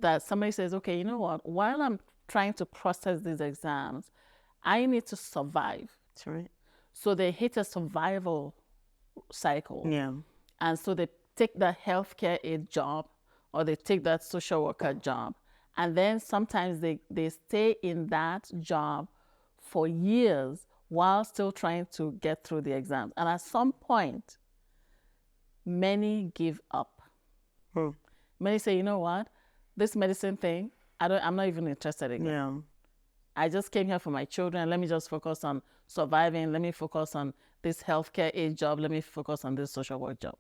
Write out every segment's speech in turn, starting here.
that somebody says, okay, you know what? While I'm trying to process these exams, I need to survive. That's right. So they hit a survival cycle. Yeah. And so they take the healthcare aid job or they take that social worker job. And then sometimes they stay in that job for years while still trying to get through the exams. And at some point, many give up. Many say, you know what? This medicine thing, I'm not even interested in it. Yeah. I just came here for my children. Let me just focus on surviving. Let me focus on this healthcare aid job. Let me focus on this social work job.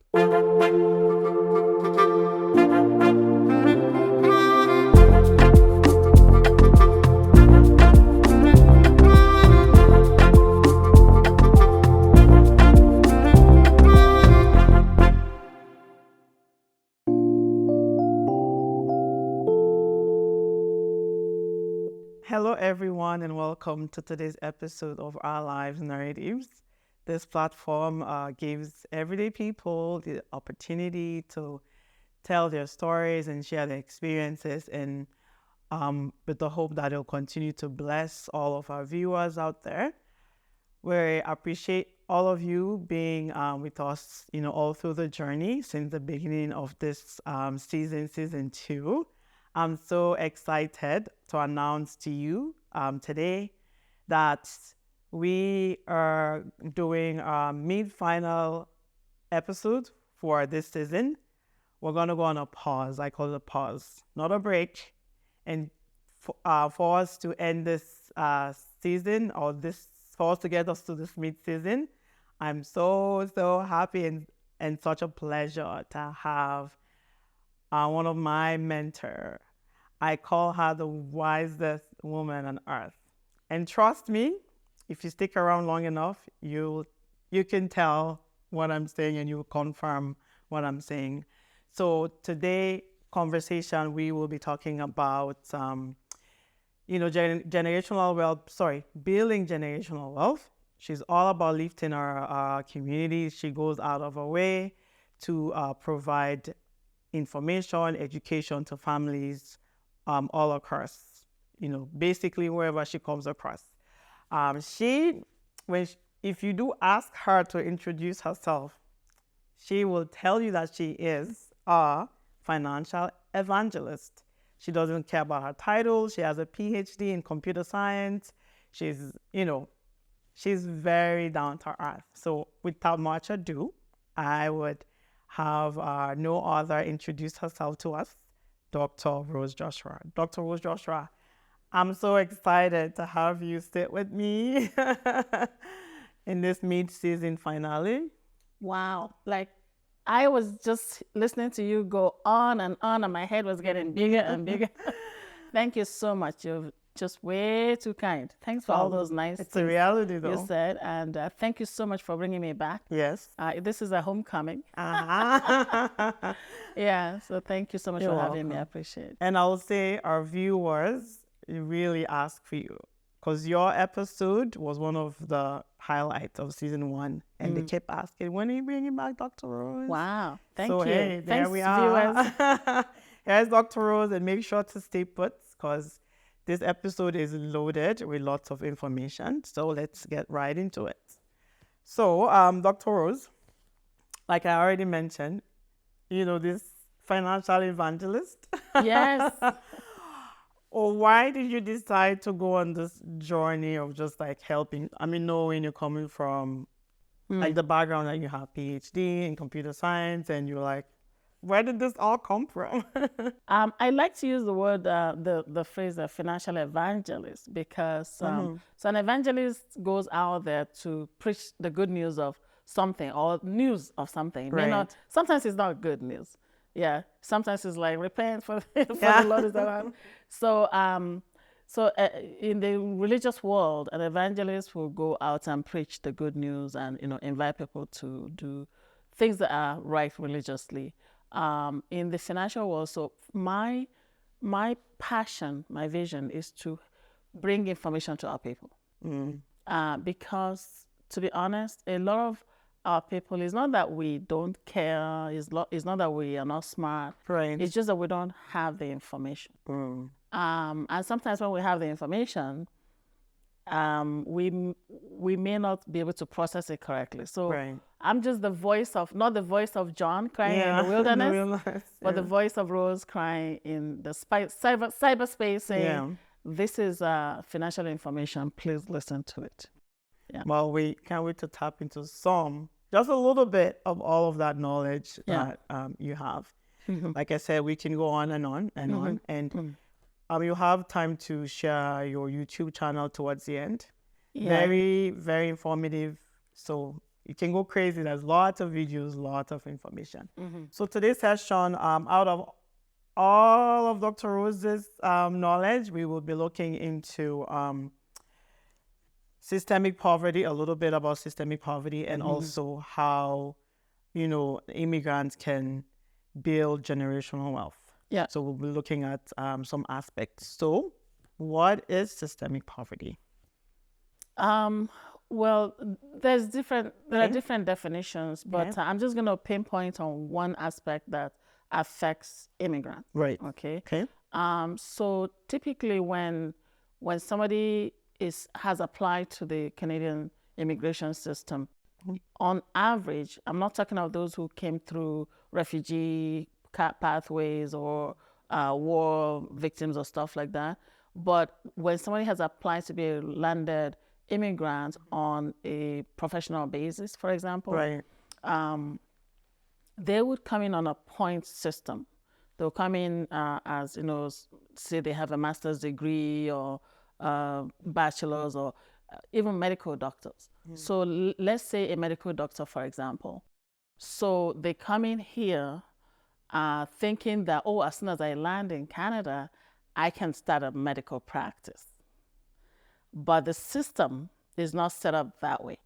Hello, everyone, and welcome to today's episode of Our Lives Narratives. This platform gives everyday people the opportunity to tell their stories and share their experiences, and with the hope that it'll continue to bless all of our viewers out there. We appreciate all of you being with us, all through the journey since the beginning of this season 2. I'm so excited to announce to you today that we are doing a mid-final episode for this season. We're going to go on a pause. I call it a pause, not a break. And for us to end this season, or for us to get us to this mid-season, I'm so happy and such a pleasure to have one of my mentors. I call her the wisest woman on earth. And trust me, if you stick around long enough, you can tell what I'm saying and you confirm what I'm saying. So today conversation, we will be talking about, generational wealth, building generational wealth. She's all about lifting our community. She goes out of her way to provide information, education to families all across, basically wherever she comes across. If you do ask her to introduce herself, she will tell you that she is a financial evangelist. She doesn't care about her title. She has a PhD in computer science. She's very down to earth. So without much ado, I would have no other introduce herself to us, Dr. Rose Joshua. Dr. Rose Joshua, I'm so excited to have you sit with me in this mid-season finale. Wow. I was just listening to you go on, and my head was getting bigger and bigger. Thank you so much. You're just way too kind. Thanks for all those nice It's a reality, though. You said, and thank you so much for bringing me back. Yes. This is a homecoming. Uh-huh. Yeah, so thank you so much You're for having welcome. me. I appreciate it. And I will say our viewers really ask for you, because your episode was one of the highlights of season 1, and they kept asking, when are you bringing back Dr. Rose? Wow, thank So, you. hey, there Thanks, we are. viewers. Here's Dr. Rose, and make sure to stay put, because this episode is loaded with lots of information. So let's get right into it. So, Dr. Rose, like I already mentioned, this financial evangelist. Yes. Or why did you decide to go on this journey of just helping? I mean, knowing you're coming from the background that you have PhD in computer science, and you're like, where did this all come from? I like to use the word, the phrase financial evangelist, because so an evangelist goes out there to preach the good news of something, or news of something. Right. Sometimes it's not good news. Yeah. Sometimes it's like repent for the Lord is around. So in the religious world, an evangelist will go out and preach the good news and invite people to do things that are right religiously. In the financial world, so my passion, my vision is to bring information to our people. Because, to be honest, a lot of our people is not that we don't care. It's not that we are not smart. Right. It's just that we don't have the information. And sometimes when we have the information, we may not be able to process it correctly. So Right. I'm just not the voice of John crying in the wilderness, but the voice of Rose crying in the cyberspace saying, this is financial information. Please listen to it. Yeah. Well, we can't wait to tap into just a little bit of all of that knowledge that you have. Like I said, we can go on and on and on. And you have time to share your YouTube channel towards the end. Very, very informative. So you can go crazy. There's lots of videos, lots of information. So today's session, out of all of Dr. Rose's knowledge, we will be looking into systemic poverty, a little bit about systemic poverty, and also how, immigrants can build generational wealth. Yeah. So we'll be looking at some aspects. So what is systemic poverty? Well, there are different definitions, but I'm just going to pinpoint on one aspect that affects immigrants. Right. Okay. Okay. So typically when somebody has applied to the Canadian immigration system, on average, I'm not talking about those who came through refugee pathways or war victims or stuff like that, but when somebody has applied to be a landed immigrant on a professional basis, for example, Right. They would come in on a point system. They'll come in as, say they have a master's degree or bachelor's or even medical doctors. So let's say a medical doctor, for example. So they come in here thinking that, as soon as I land in Canada, I can start a medical practice. But the system is not set up that way.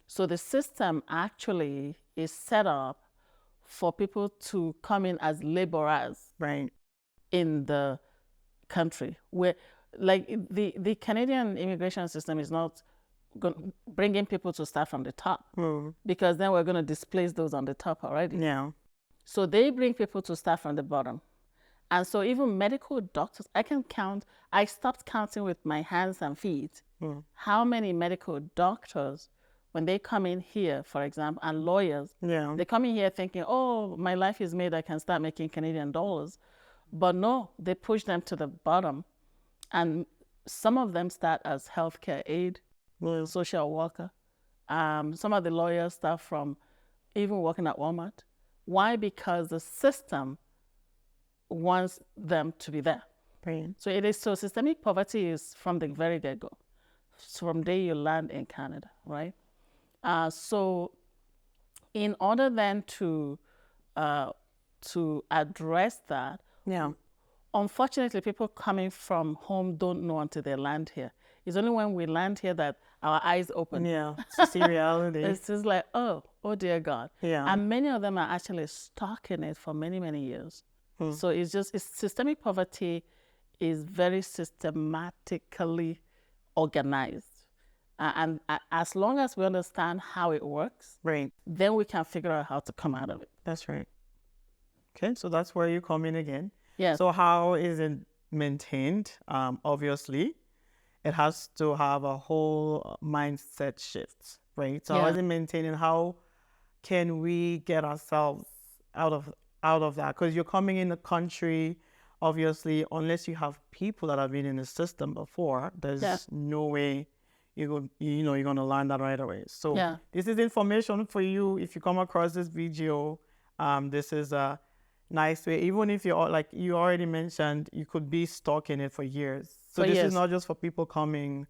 So the system actually is set up for people to come in as laborers in the country, where like the Canadian immigration system is not bringing people to start from the top, because then we're going to displace those on the top already. Yeah. So they bring people to start from the bottom. And so even medical doctors, I stopped counting with my hands and feet how many medical doctors, when they come in here, for example, and lawyers, they come in here thinking, my life is made, I can start making Canadian dollars. But no, they push them to the bottom. And some of them start as healthcare aide, social worker. Some of the lawyers start from even working at Walmart. Why? Because the system wants them to be there. So systemic poverty is from the very get-go. So from the day you land in Canada, right? So in order then to address that, unfortunately, people coming from home don't know until they land here. It's only when we land here that our eyes open. To see reality. It's just like, oh dear God. And many of them are actually stuck in it for many, many years. So systemic poverty is very systematically organized. And as long as we understand how it works, then we can figure out how to come out of it. That's right. Okay, so that's where you come in again. Yes. So how is it maintained? Obviously, it has to have a whole mindset shift, right? So how is it maintained, and how can we get ourselves out of that? Because you're coming in the country, obviously, unless you have people that have been in the system before, there's no way you're going to learn that right away. So this is information for you. If you come across this video, this is a nice way. Even if you're, like you already mentioned, you could be stuck in it for years. So this is not just for people coming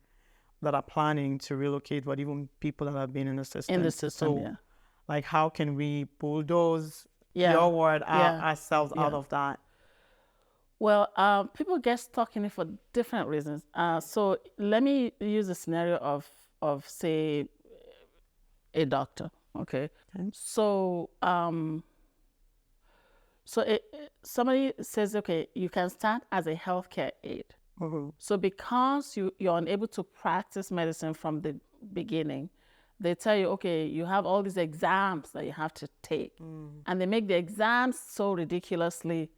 that are planning to relocate, but even people that have been in the system. So, like, how can we bulldoze your word ourselves out of that? Well, people get stuck in it for different reasons. So let me use a scenario of say a doctor. Okay. So somebody says, okay, you can start as a healthcare aide. So because you're unable to practice medicine from the beginning, they tell you, okay, you have all these exams that you have to take. And they make the exams so ridiculously,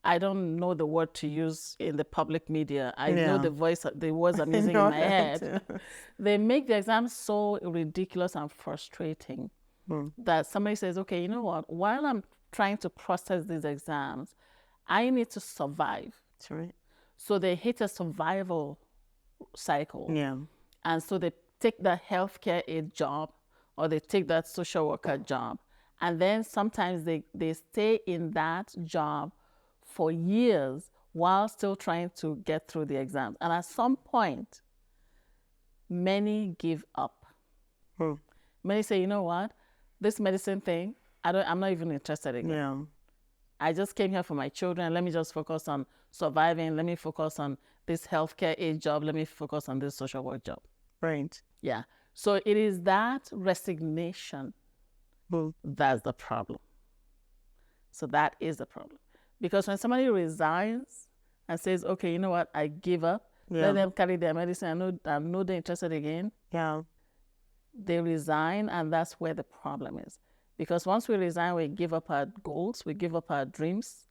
I don't know the word to use in the public media. I know the words I'm using in my head. They make the exams so ridiculous and frustrating that somebody says, okay, you know what? While I'm trying to process these exams, I need to survive. That's right. So they hit a survival cycle. Yeah. And so they take that healthcare aid job or they take that social worker job. And then sometimes they stay in that job for years while still trying to get through the exams. And at some point, many give up. Many say, you know what? This medicine thing, I'm not even interested again. Yeah. I just came here for my children. Let me just focus on surviving. Let me focus on this healthcare aid job. Let me focus on this social work job. Right. Yeah. So it is that resignation that's the problem. So that is the problem. Because when somebody resigns and says, okay, you know what, I give up, let them carry their medicine, I know they're interested again. Yeah. They resign, and that's where the problem is. Because once we resign, we give up our goals, we give up our dreams,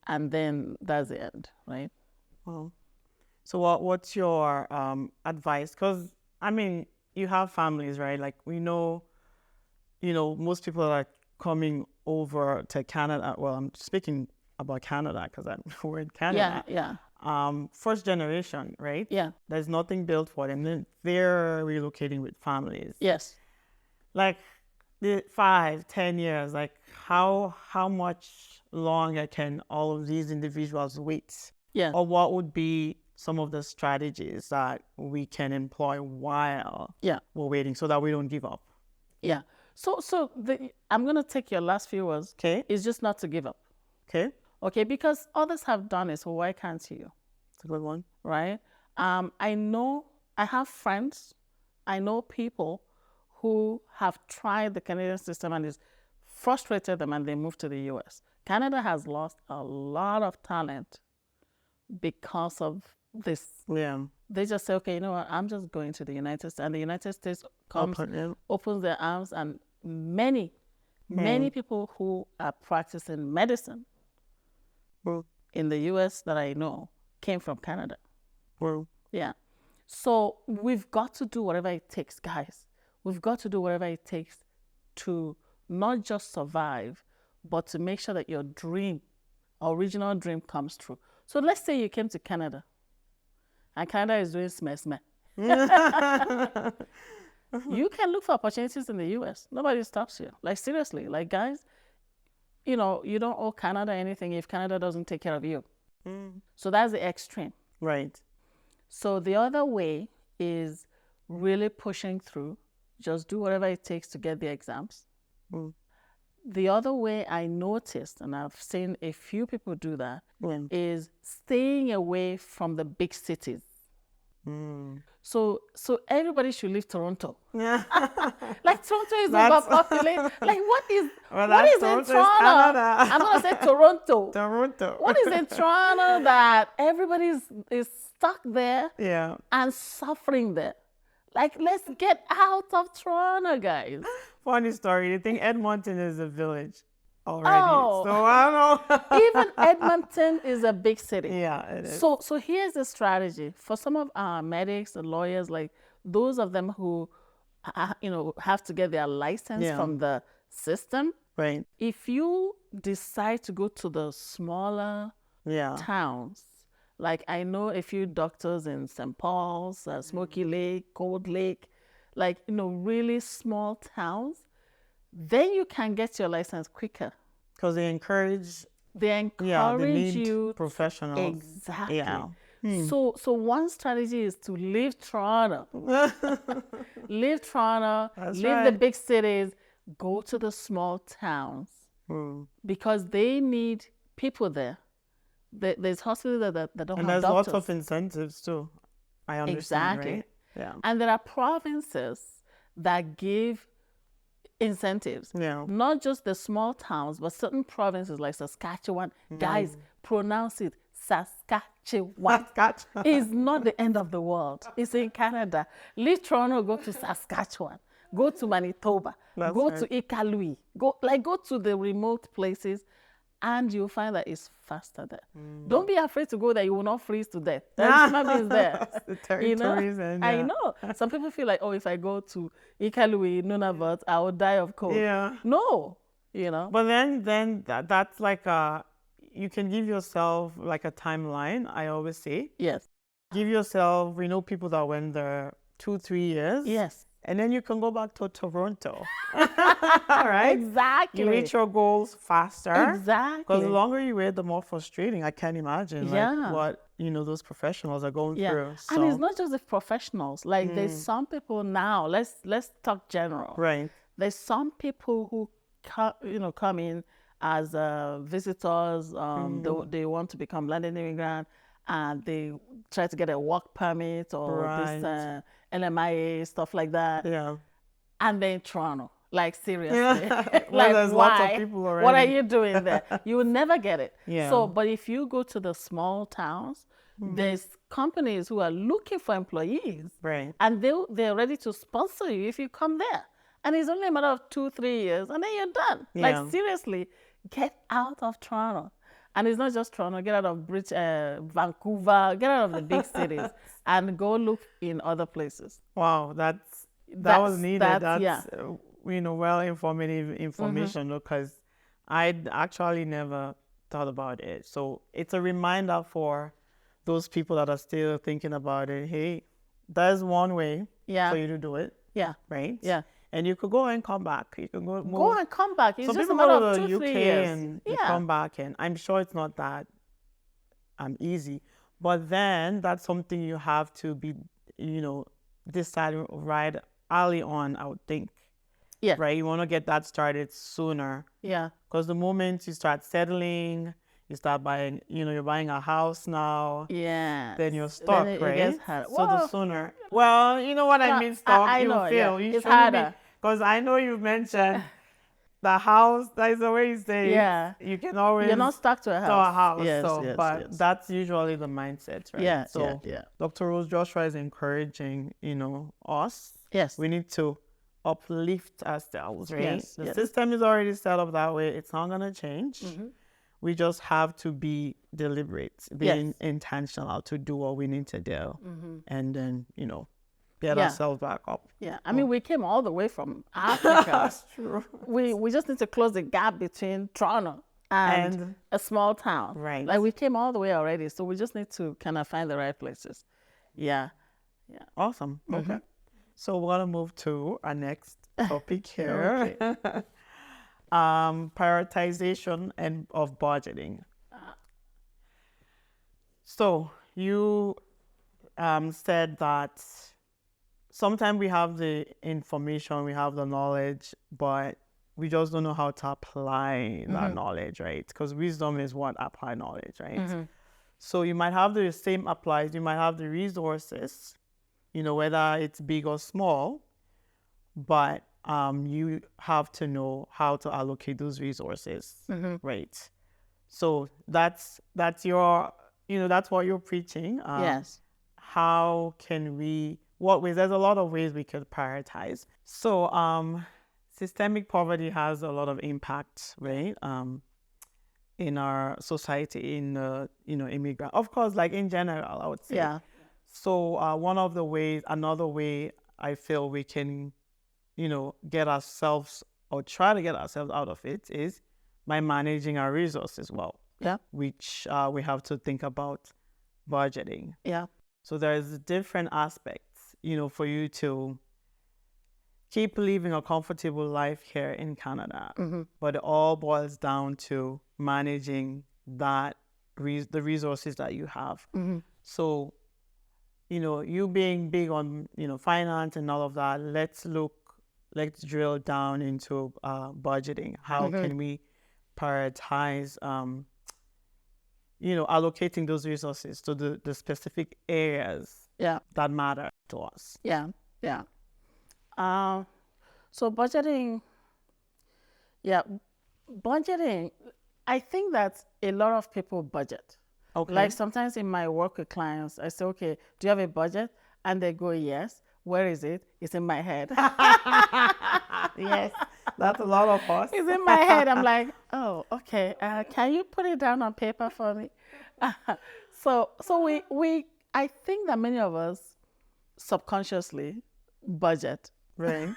and then that's the end, right? Well, so what's your advice? Because, I mean, you have families, right? Like, we know, most people are coming over to Canada. Well, I'm speaking about Canada because we're in Canada. Yeah. First generation, right? Yeah. There's nothing built for them. Then they're relocating with families. Yes. Like, the 5-10 years, like how much longer can all of these individuals wait? Yeah. Or what would be some of the strategies that we can employ while we're waiting so that we don't give up? Yeah. So I'm going to take your last few words. Okay. It's just not to give up. Okay. Because others have done it, so why can't you? It's a good one. Right? I have friends, I know people who have tried the Canadian system and it's frustrated them and they moved to the US. Canada has lost a lot of talent because of this. Yeah. They just say, okay, you know what, I'm just going to the United States. And the United States comes, opens their arms, and many people who are practicing medicine in the US that I know came from Canada. Yeah. So we've got to do whatever it takes, guys. We've got to do whatever it takes to not just survive, but to make sure that your dream, original dream, comes true. So let's say you came to Canada and Canada is doing smeh. You can look for opportunities in the US. Nobody stops you. Like, seriously, like, guys, you don't owe Canada anything if Canada doesn't take care of you. So that's the extreme. Right. So the other way is really pushing through. Just do whatever it takes to get the exams. The other way I noticed, and I've seen a few people do that, is staying away from the big cities. So everybody should leave Toronto. Like, Toronto is overpopulated. Like, what is in Toronto? I'm gonna say Toronto. What is in Toronto that everybody is stuck there and suffering there? Like, let's get out of Toronto, guys. Funny story. You think Edmonton is a village already? So I don't know. Even Edmonton is a big city. Yeah, it is. So here's the strategy for some of our medics and lawyers, like those of them who, have to get their license from the system. Right. If you decide to go to the smaller towns, like, I know a few doctors in St. Paul's, Smoky Lake, Cold Lake, like, really small towns, then you can get your license quicker. Because they encourage they need you professionals. Exactly. Yeah. So one strategy is to leave Toronto. Leave Toronto, leave the big cities, go to the small towns because they need people there. There's hospitals that don't have doctors. And there's lots of incentives too. I understand, right? Yeah. And there are provinces that give incentives. Yeah. Not just the small towns, but certain provinces like Saskatchewan. Guys, pronounce it Saskatchewan. It's not the end of the world. It's in Canada. Leave Toronto, go to Saskatchewan. go to Manitoba, That's go right. to Iqaluit, go to the remote places, and you'll find that it's faster there. Don't be afraid to go there. You will not freeze to death. There's human beings there. The territories and I know. Some people feel like, oh, if I go to Iqaluit, Nunavut, I will die of cold. Yeah. No, But then that's like you can give yourself like a timeline. I always say, Yes. give yourself. We know people that went there 2-3 years. Yes. And then you can go back to Toronto. Right? Exactly. You reach your goals faster. Exactly. Because the longer you wait, the more frustrating. I can't imagine like what those professionals are going through. So. And it's not just the professionals. Like there's some people now. Let's talk general. Right. There's some people who come in as visitors. They want to become landed immigrant, and they try to get a work permit or this LMIA stuff like that. Yeah. And they're in Toronto. Like seriously. Like like there's why? lots of people already. What are you doing there? You will never get it. Yeah. So, but if you go to the small towns, there's companies who are looking for employees. Right. And they're ready to sponsor you if you come there. And it's only a matter of 2-3 years, and then you're done. Yeah. Like seriously, get out of Toronto. And it's not just Toronto. Get out of Vancouver. Get out of the big cities, and go look in other places. Wow, that was needed. That's well informative information because I'd actually never thought about it. So it's a reminder for those people that are still thinking about it. Hey, there's one way for you to do it. Yeah. Right? Yeah. And you could go and come back. You can go and come back. It's some just people a matter go of to the 2-3 UK years. and you come back, and I'm sure it's not that easy. But then that's something you have to be, deciding right early on, I would think. Yeah. Right? You want to get that started sooner. Yeah. Because the moment you start settling, you start buying, you're buying a house now. Yeah. Then you're stuck, then it right? gets hard. So the sooner. Well, you know what I mean, stuck. I know, feel. yeah. You It's harder. Because I know you've mentioned the house, that is the way you say you can always... You're not stuck to a house. Yes, but that's usually the mindset, right? Yeah, so Dr. Rose Joshua is encouraging, us. Yes. We need to uplift ourselves, right? Yes, the system is already set up that way. It's not going to change. Mm-hmm. We just have to be deliberate, being intentional to do what we need to do. Mm-hmm. And then, get ourselves back up. Yeah, I mean, we came all the way from Africa. That's true. We just need to close the gap between Toronto and a small town. Right. Like we came all the way already, so we just need to kind of find the right places. Yeah. Awesome. Okay. So we're gonna move to our next topic here. Prioritization and of budgeting. So you said that sometimes we have the information, we have the knowledge, but we just don't know how to apply that knowledge, right? Because wisdom is what apply knowledge, right? Mm-hmm. So you might have the same applies, you might have the resources, whether it's big or small, but you have to know how to allocate those resources, right? So that's your, that's what you're preaching. Yes. How can we... What ways? There's a lot of ways we could prioritize. So, systemic poverty has a lot of impact, right? In our society, in immigrant, of course, like in general, I would say. Yeah. So, another way I feel we can, get ourselves or try to get ourselves out of it is by managing our resources well. Yeah. Which we have to think about budgeting. Yeah. So there's different aspects, for you to keep living a comfortable life here in Canada. Mm-hmm. But it all boils down to managing the resources that you have. Mm-hmm. So, you being big on, finance and all of that, let's drill down into budgeting. How can we prioritize, allocating those resources to the specific areas that matter to us. Yeah. So budgeting, I think that a lot of people budget. Okay. Like sometimes in my work with clients, I say, okay, do you have a budget? And they go, yes. Where is it? It's in my head. Yes, that's a lot of us. It's in my head. I'm like, oh, okay. Can you put it down on paper for me? So I think that many of us subconsciously budget. Right.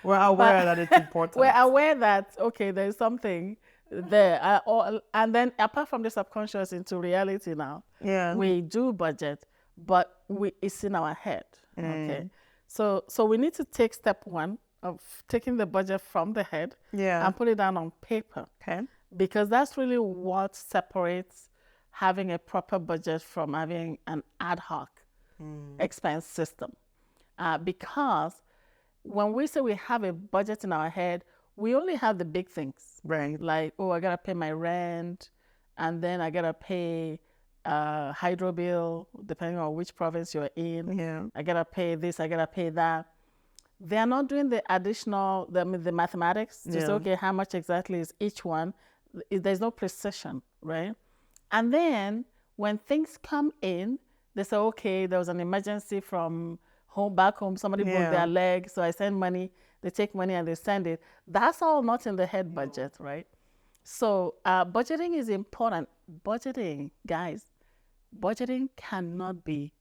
We're aware that it's important. We're aware that, okay, there's something there. And then apart from the subconscious into reality now, Yeah. we do budget, but it's in our head. Okay. So we need to take step one of taking the budget from the head and put it down on paper. Okay. Because that's really what separates having a proper budget from having an ad hoc expense system. Because when we say we have a budget in our head, we only have the big things. Right. Like, oh, I got to pay my rent, and then I got to pay hydro bill, depending on which province you're in. Yeah. I got to pay this, I got to pay that. They're not doing the additional, the mathematics to say, okay, how much exactly is each one? There's no precision, right? And then when things come in, they say, okay, there was an emergency from back home, somebody broke their leg, so I send money, they take money and they send it. That's all not in the head budget, right? So budgeting is important. Budgeting, guys, budgeting cannot be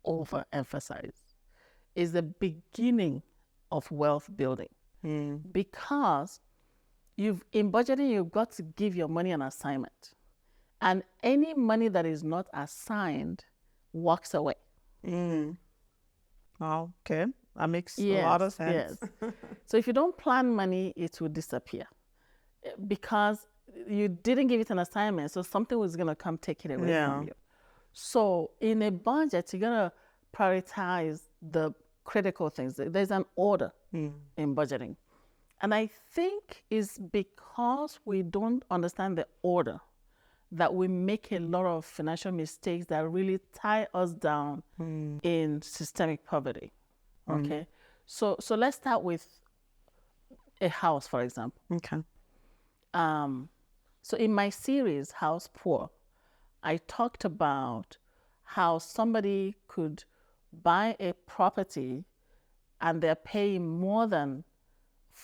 overemphasized. It's the beginning of wealth building because in budgeting, you've got to give your money an assignment. And any money that is not assigned walks away. Oh, okay. That makes a lot of sense. Yes. So if you don't plan money, it will disappear because you didn't give it an assignment. So something was going to come take it away from you. So in a budget, you're going to prioritize the critical things. There's an order in budgeting. And I think it's because we don't understand the order that we make a lot of financial mistakes that really tie us down in systemic poverty. Okay. So let's start with a house, for example. Okay. So in my series, House Poor, I talked about how somebody could buy a property and they're paying more than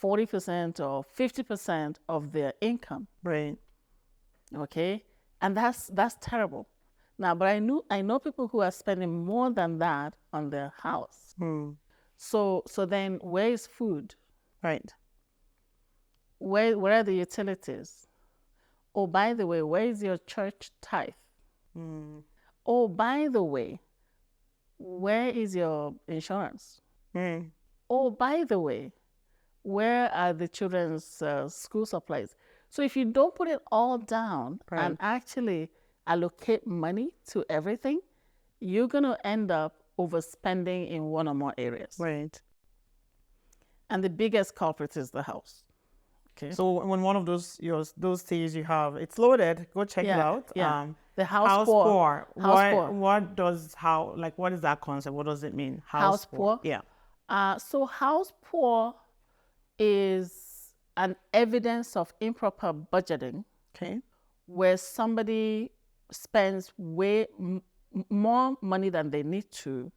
40% or 50% of their income. Right. Okay. And that's terrible. Now, but I know people who are spending more than that on their house. So then where is food? Right. Where are the utilities? Oh, by the way, where is your church tithe? Oh, by the way, where is your insurance? Oh, by the way, where are the children's school supplies? So if you don't put it all down and actually allocate money to everything, you're going to end up overspending in one or more areas. Right. And the biggest culprit is the house. Okay. So when one of those things you have, it's loaded. Go check it out. Yeah. The house poor. What is that concept? What does it mean? House poor. Yeah. So house poor is an evidence of improper budgeting. Okay. Where somebody spends way more money than they need to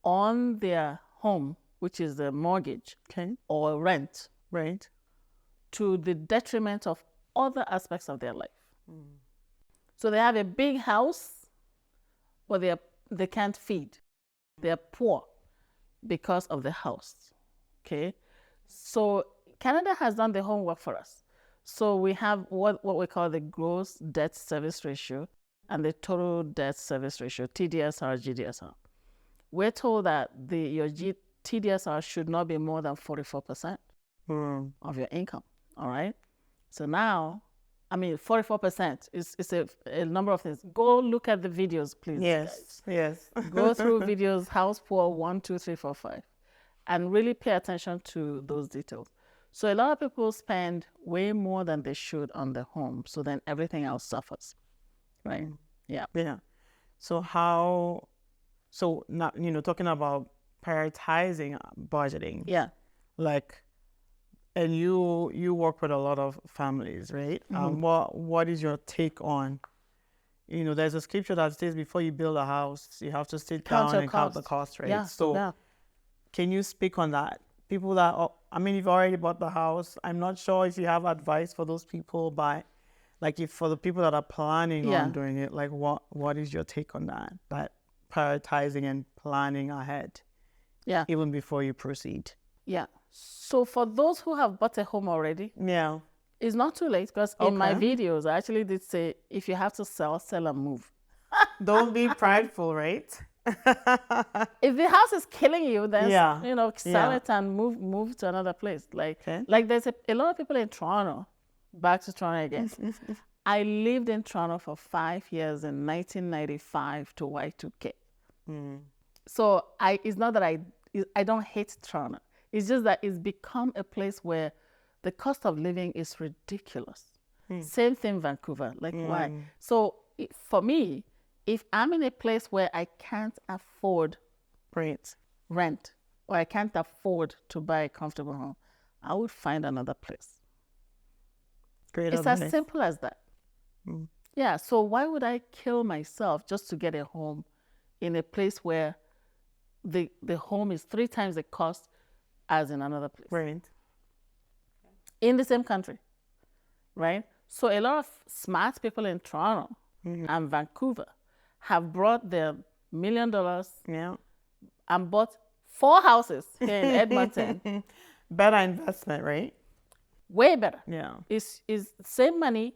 on their home, which is the mortgage or rent. Right. To the detriment of other aspects of their life. So they have a big house, but they can't feed. They're poor because of the house. Okay. So Canada has done the homework for us. So we have what we call the gross debt service ratio and the total debt service ratio, TDSR, GDSR. We're told that your TDSR should not be more than 44% of your income. All right. So now, 44% is a number of things. Go look at the videos, please. Yes. Guys. Yes. Go through videos, House Poor 1, 2, 3, 4, 5, and really pay attention to those details. So a lot of people spend way more than they should on their home. So then everything else suffers. Right. Yeah. Yeah. So now, talking about prioritizing budgeting. Yeah. And you work with a lot of families, right? What is your take on, there's a scripture that says before you build a house, you have to sit down and count the cost, right? Can you speak on that? People that, I mean, you've already bought the house. I'm not sure if you have advice for those people, but like if for the people that are planning on doing it, like what is your take on that? That prioritizing and planning ahead, even before you proceed. Yeah. So for those who have bought a home already, it's not too late, because in my videos, I actually did say, if you have to sell and move. Don't be prideful, right? If the house is killing you, then sell it and move to another place. Like there's a lot of people in Toronto. Back to Toronto again. I lived in Toronto for 5 years in 1995 to Y2K. So it's not that I don't hate Toronto. It's just that it's become a place where the cost of living is ridiculous. Same thing, Vancouver. Like, why? So for me, if I'm in a place where I can't afford rent, or I can't afford to buy a comfortable home, I would find another place. It's as simple as that. Yeah, so why would I kill myself just to get a home in a place where the home is 3 times the cost as in another place? In the same country, right? So a lot of smart people in Toronto and Vancouver have brought their $1 million and bought 4 houses here in Edmonton. Better investment, right? Way better. Yeah. It's same money.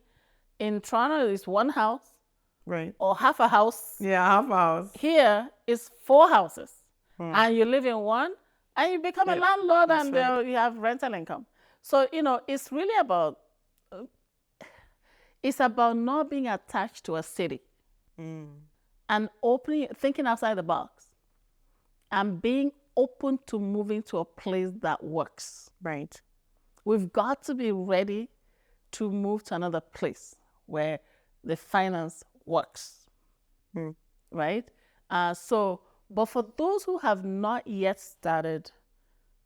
In Toronto, it's 1 house. Right. Or half a house. Yeah, half a house. Here is 4 houses. And you live in one, and you become a landlord, and you have rental income. So, it's really about, not being attached to a city. And thinking outside the box. And being open to moving to a place that works. Right. We've got to be ready to move to another place where the finance works, right? But for those who have not yet started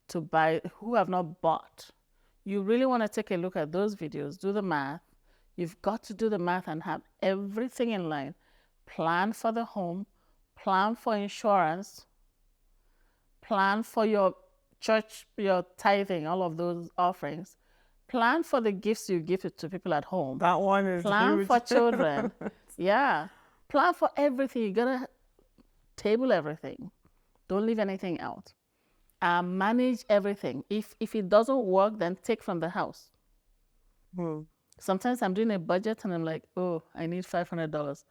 to buy, who have not bought, you really want to take a look at those videos, do the math. You've got to do the math and have everything in line. Plan for the home, plan for insurance, plan for your church, your tithing, all of those offerings. Plan for the gifts you give to people at home. That one is Plan huge. for children. Plan for everything. You gotta table everything. Don't leave anything out. Manage everything. If it doesn't work, then take from the house. Sometimes I'm doing a budget and I'm like, oh, I need $500.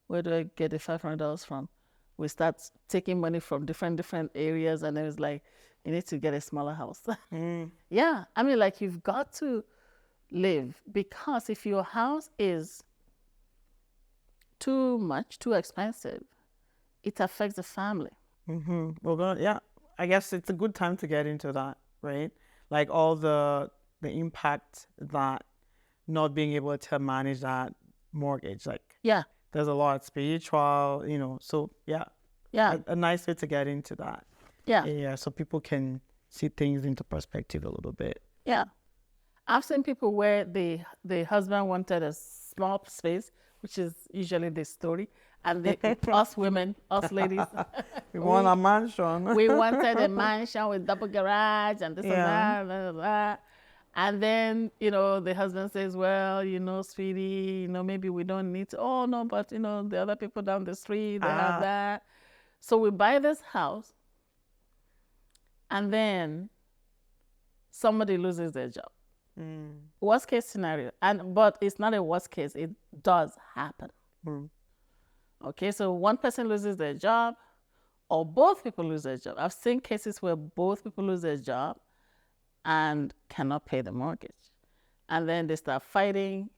Where do I get the $500 from? We start taking money from different areas, and then it's like, you need to get a smaller house. Yeah, I mean, like, you've got to live, because if your house is too expensive, it affects the family. Well, I guess it's a good time to get into that, right? Like all the impact that not being able to manage that mortgage, like there's a lot of spiritual, so a nice way to get into that. So people can see things into perspective a little bit. I've seen people where the husband wanted a small space, which is usually the story, and us women, us ladies, we want a mansion. We wanted a mansion with double garage and this and that, blah, blah, blah. And then, the husband says, well, sweetie, maybe we don't need to. Oh, no, but, the other people down the street, they have that. So we buy this house, and then somebody loses their job. Worst case scenario. But it's not a worst case. It does happen. Okay, so one person loses their job, or both people lose their job. I've seen cases where both people lose their job and cannot pay the mortgage. And then they start fighting,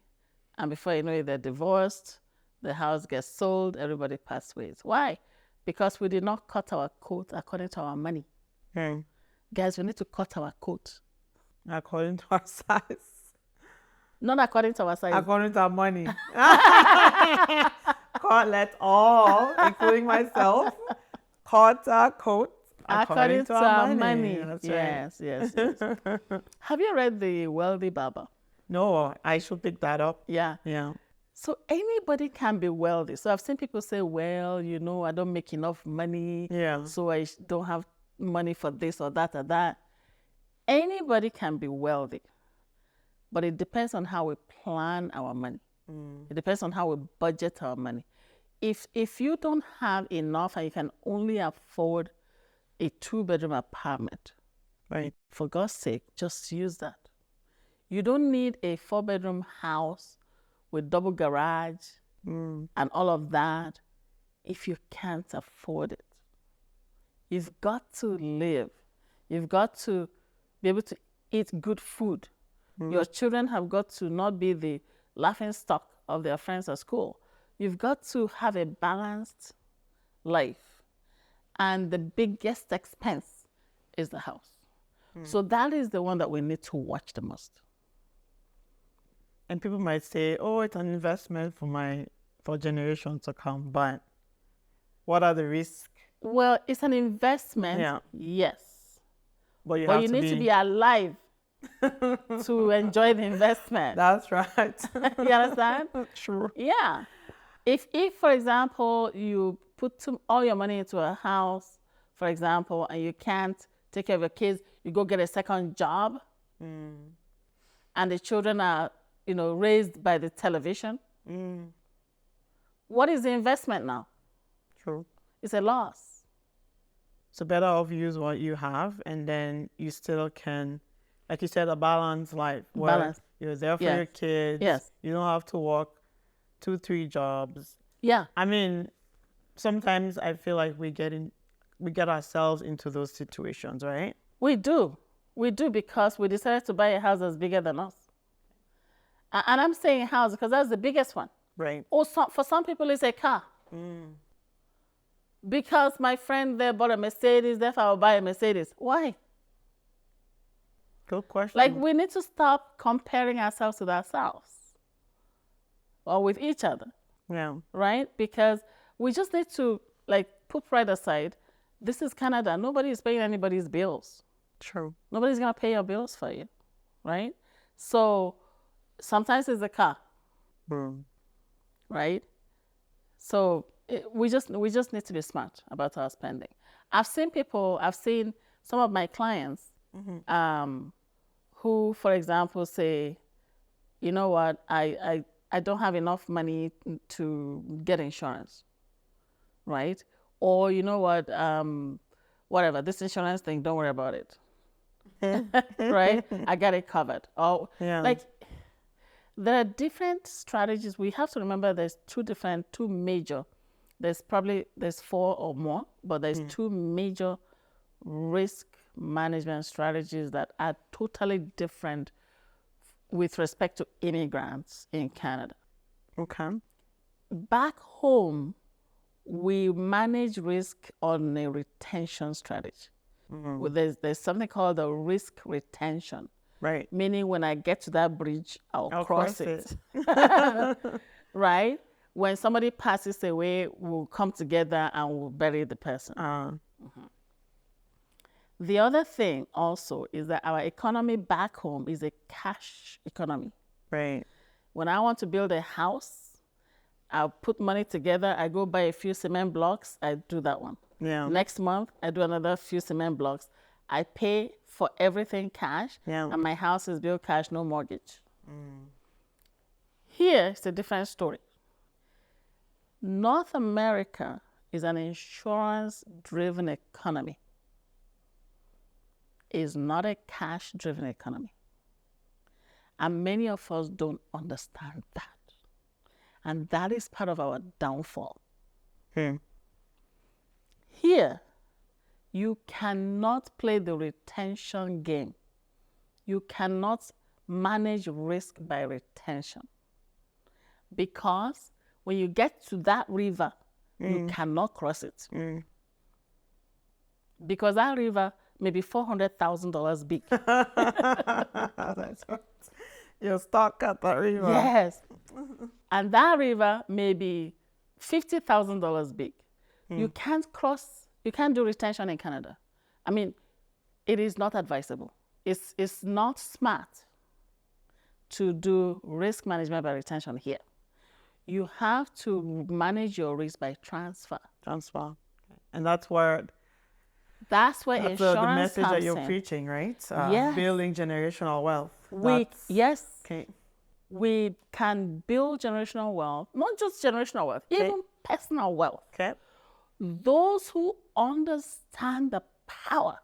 and before you know it, they're divorced, the house gets sold, everybody passes ways. Why? Because we did not cut our coat according to our money. Guys, we need to cut our coat. According to our size. Not according to our size. According to our money. Let all, including myself, cut our coat according to our money. That's yes. Have you read The Wealthy Barber? No, I should pick that up. Yeah. So anybody can be wealthy. So I've seen people say, well, I don't make enough money, so I don't have money for this or that or that. Anybody can be wealthy, but it depends on how we plan our money. It depends on how we budget our money. If you don't have enough and you can only afford a 2-bedroom apartment, Right. for God's sake, just use that. You don't need a 4-bedroom house with double garage and all of that if you can't afford it. You've got to live. You've got to be able to eat good food. Your children have got to not be the laughing stock of their friends at school. You've got to have a balanced life. And the biggest expense is the house. So that is the one that we need to watch the most. And people might say, oh, it's an investment for generations to come. But what are the risks? Well, it's an investment, yes. But you need to be alive to enjoy the investment. That's right. You understand? True. Yeah. If for example, you put all your money into a house, for example, and you can't take care of your kids, you go get a second job, and the children are, raised by the television. What is the investment now? True. It's a loss. So better off use what you have, and then you still can, like you said, a balanced life. Where you're there for your kids. Yes. You don't have to work 2-3 jobs. Yeah. I mean, sometimes I feel like we get ourselves into those situations, right? We do because we decided to buy a house that's bigger than us. And I'm saying house because that's the biggest one. Right. Or for some people, it's a car. Because my friend there bought a Mercedes, therefore I'll buy a Mercedes. Why? Good question. Like, we need to stop comparing ourselves with ourselves or with each other. Yeah. Right? Because we just need to, put pride aside. This is Canada. Nobody is paying anybody's bills. True. Nobody's going to pay your bills for you. Right? So sometimes it's a car. Right? So we just need to be smart about our spending. I've seen some of my clients who, for example, say, you know what, I don't have enough money to get insurance, right? Or, you know what, whatever, this insurance thing, don't worry about it, right? I got it covered. Or, there are different strategies. We have to remember there's two major, there's 4 or more, but there's 2 major risk management strategies that are totally different with respect to immigrants in Canada. Okay. Back home, we manage risk on a retention strategy. There's something called the risk retention. Right. Meaning when I get to that bridge, I'll cross it. Right? When somebody passes away, we'll come together and we'll bury the person. The other thing also is that our economy back home is a cash economy. Right. When I want to build a house, I'll put money together. I go buy a few cement blocks. I do that one. Yeah. Next month, I do another few cement blocks. I pay for everything cash, and my house is built cash, no mortgage. Here, it's a different story. North America is an insurance-driven economy. It's not a cash-driven economy. And many of us don't understand that. And that is part of our downfall. Here, you cannot play the retention game. You cannot manage risk by retention. Because when you get to that river, you cannot cross it. Because that river may be $400,000 big. That's right. You're stuck at that river. Yes. And that river may be $50,000 big. You can't do retention in Canada. I mean, it is not advisable. It's not smart to do risk management by retention here. You have to manage your risk by transfer. And that's where That's where That's insurance the message that comes you're in. preaching, right? Yes. Building generational wealth. Yes, Okay. we can build generational wealth, not just generational wealth, even personal wealth. Okay. Those who understand the power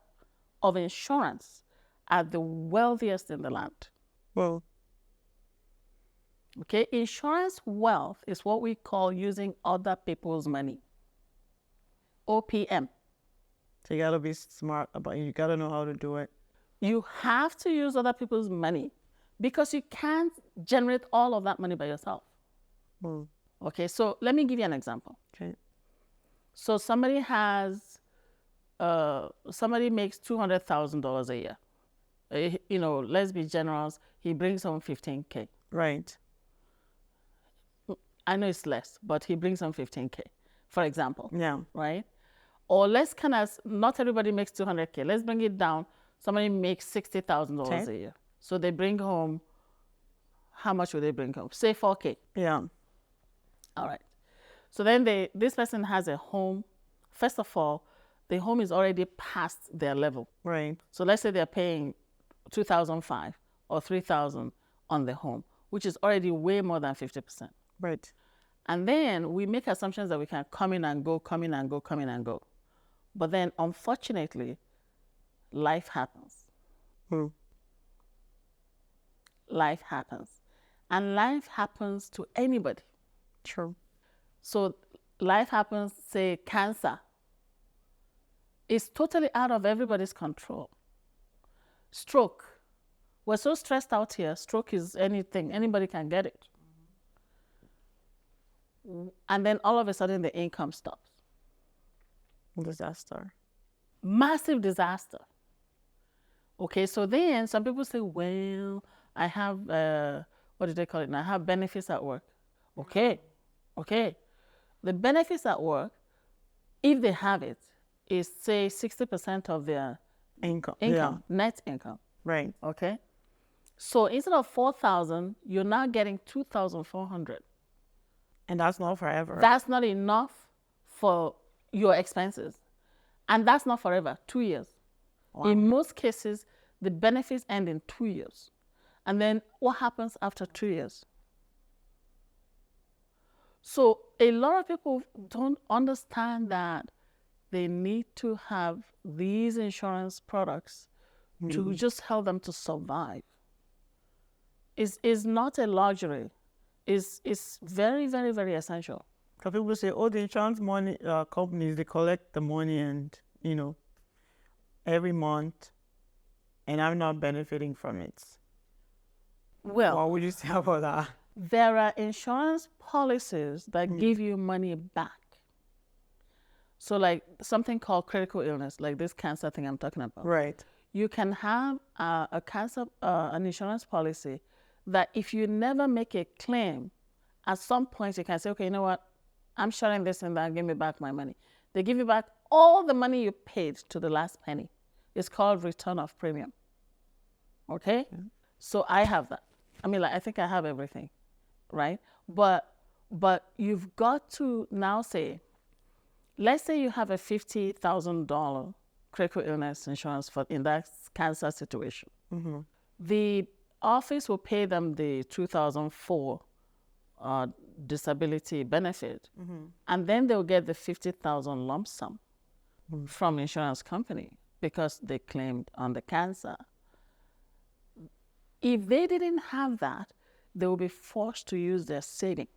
of insurance are the wealthiest in the land. Well, Okay, insurance wealth is what we call using other people's money. OPM. so you gotta be smart about it. You gotta know how to do it. You have to use other people's money because you can't generate all of that money by yourself. Well, Okay, so let me give you an example. okay. So somebody makes $200,000 a year. Let's be generous. He brings home 15K. Right. I know it's less, but he brings home 15K, for example. Yeah. Right? Or not everybody makes 200K. Let's bring it down. Somebody makes $60,000 a year. So they bring home, how much would they bring home? Say 4K. Yeah. All right. So then this person has a home. First of all, the home is already past their level. Right. So let's say they're paying $2,500 or $3,000 on the home, which is already way more than 50%. Right. And then we make assumptions that we can come in and go, come in and go, come in and go. But then, unfortunately, life happens. Life happens. And life happens to anybody. True. So life happens, say, cancer. It's totally out of everybody's control. Stroke. We're so stressed out here. Stroke is anything. Anybody can get it. And then all of a sudden, the income stops. Disaster. Massive disaster. Okay, so then some people say, well, I have, what do they call it now? I have benefits at work. Okay. The benefits at work, if they have it, is say 60% of their income. Net income. Right. Okay. So instead of 4,000, you're now getting 2,400. And that's not forever. That's not enough for your expenses. And that's not forever, 2 years. Wow. In most cases, the benefits end in 2 years. And then what happens after 2 years? So a lot of people don't understand that they need to have these insurance products to just help them to survive. It's not a luxury. It's very, very, very essential. Because people say, oh, the insurance companies, they collect the money and, every month, and I'm not benefiting from it. Well, what would you say about that? There are insurance policies that give you money back. So like something called critical illness, like this cancer thing I'm talking about. Right. You can have an insurance policy that if you never make a claim, at some point you can say, okay, you know what? I'm shutting this and that, give me back my money. They give you back all the money you paid to the last penny. It's called return of premium. Okay? Yeah. So I have that. I think I have everything, right? But you've got to now say, let's say you have a $50,000 critical illness insurance in that cancer situation. Mm-hmm. The office will pay them the 2004 disability benefit, and then they'll get the 50,000 lump sum from the insurance company because they claimed on the cancer. If they didn't have that, they will be forced to use their savings.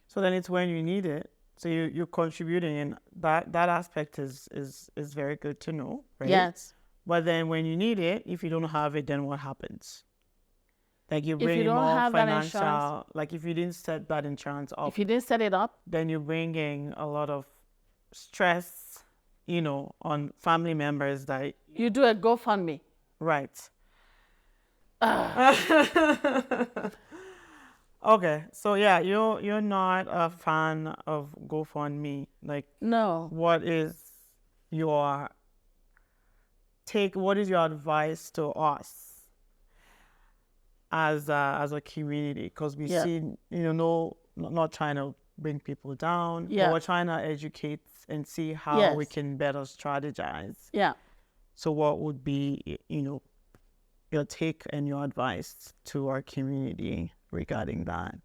So then it's when you need it. So you're contributing, and that aspect is very good to know, right? Yes. But then when you need it, if you don't have it, then what happens? Like you bring more financial, like if you didn't set that insurance up. If you didn't set it up, then you're bringing a lot of stress, on family members that. You do a GoFundMe. Right. Okay, so yeah, you're not a fan of GoFundMe. Like, no. What is your advice to us as a community? Because we see, not trying to bring people down. Yeah. But we're trying to educate and see how we Yes. can better strategize. Yeah. So what would be, your take and your advice to our community regarding that?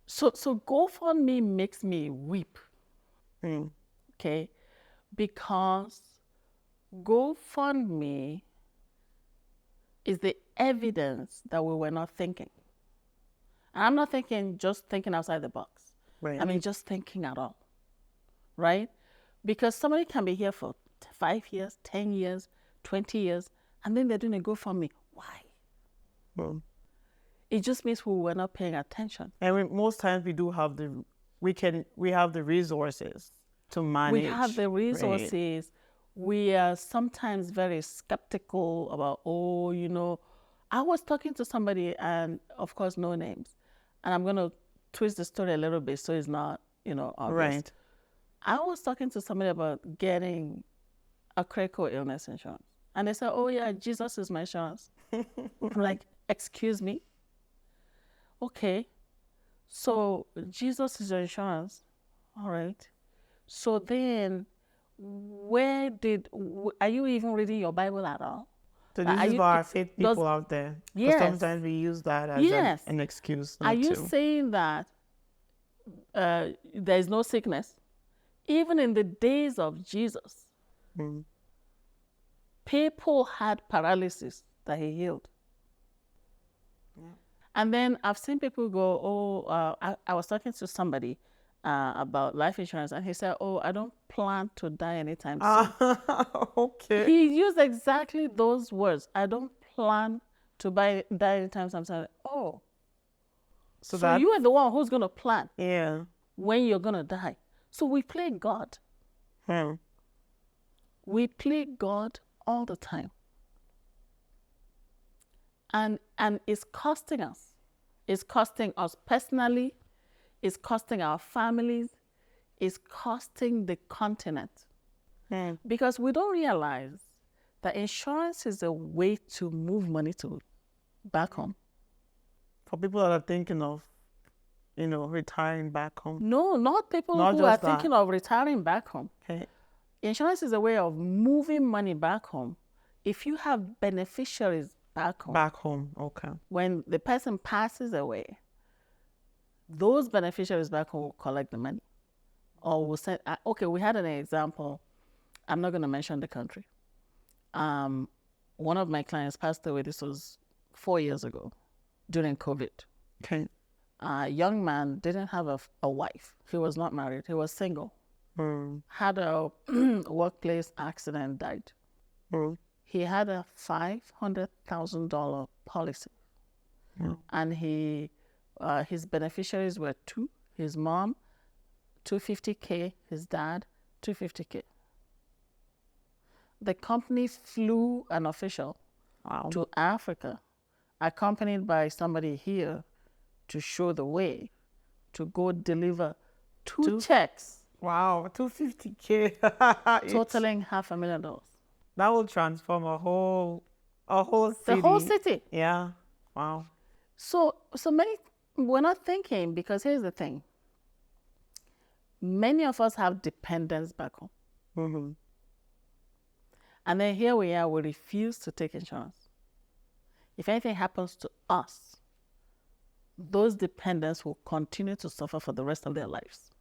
So GoFundMe makes me weep, okay? Because GoFundMe is the evidence that we were not thinking. And I'm not just thinking outside the box. Right. I mean, just thinking at all, right? Because somebody can be here for 5 years, 10 years, 20 years, and then they're doing a GoFundMe. Why? Well, It just means we were not paying attention. and most times we do have we have the resources to manage. We have the resources. Right. We are sometimes very skeptical about, I was talking to somebody, and of course, no names. And I'm going to twist the story a little bit so it's not, obvious. Right. I was talking to somebody about getting a critical illness insurance. And they said, oh, yeah, Jesus is my insurance. I'm like, excuse me? Okay. So Jesus is your insurance. All right. So then, are you even reading your Bible at all? So this is for our faith people out there. Yes. Sometimes we use that as an excuse not Are you to. saying that there is no sickness? Even in the days of Jesus, people had paralysis that he healed. Yeah. And then I've seen people go, I was talking to somebody about life insurance, and he said, I don't plan to die anytime soon. Okay. He used exactly those words. I don't plan to die anytime soon. So you are the one who's going to plan when you're going to die. So we play God. We play God all the time. And it's costing us. It's costing us personally. It's costing our families. It's costing the continent. Because we don't realize that insurance is a way to move money to back home. For people that are thinking of, retiring back home. No, not people who are thinking of retiring back home. Okay. Insurance is a way of moving money back home. If you have beneficiaries back home. Back home, okay. When the person passes away, those beneficiaries back home will collect the money. Or will send, we had an example. I'm not going to mention the country. One of my clients passed away. This was 4 years ago during COVID. Okay. A young man didn't have a wife. He was not married. He was single. Had a workplace accident, died. He had a $500,000 policy. And his beneficiaries were two, his mom, $250K, his dad, $250K. The company flew an official to Africa, accompanied by somebody here to show the way, to go deliver two checks. Wow, $250K. Totaling $500,000. That will transform a whole city. The whole city. Yeah. Wow. So many, we're not thinking, because here's the thing. Many of us have dependents back home. And then here we are, we refuse to take insurance. If anything happens to us, those dependents will continue to suffer for the rest of their lives.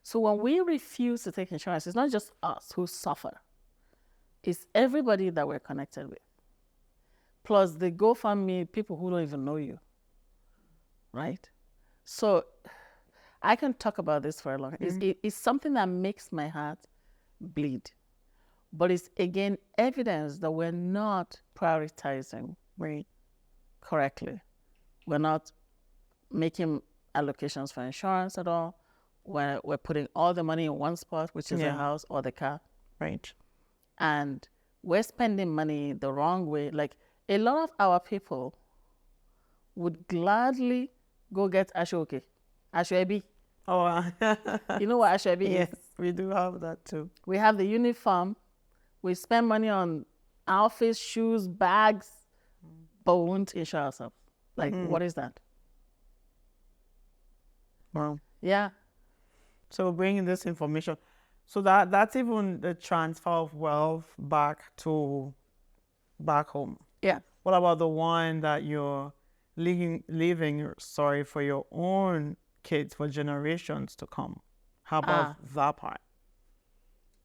So when we refuse to take insurance, it's not just us who suffer. It's everybody that we're connected with. Plus the GoFundMe, people who don't even know you, right? So I can talk about this for a long time. It's something that makes my heart bleed. But it's, again, evidence that we're not prioritizing correctly. We're not making allocations for insurance at all. We're putting all the money in one spot, which is the house or the car. Right. And we're spending money the wrong way. Like, a lot of our would gladly go get Ashwebi. Oh, You know what Ashwebi is? Yes, we do have that too. We have the uniform. We spend money on outfits, shoes, bags, but we won't insure ourselves. Like, what is that? Wow. Yeah. So bringing this information, so that's even the transfer of wealth back home. Yeah. What about the one that you're leaving, sorry, for your own kids for generations to come? How about that part?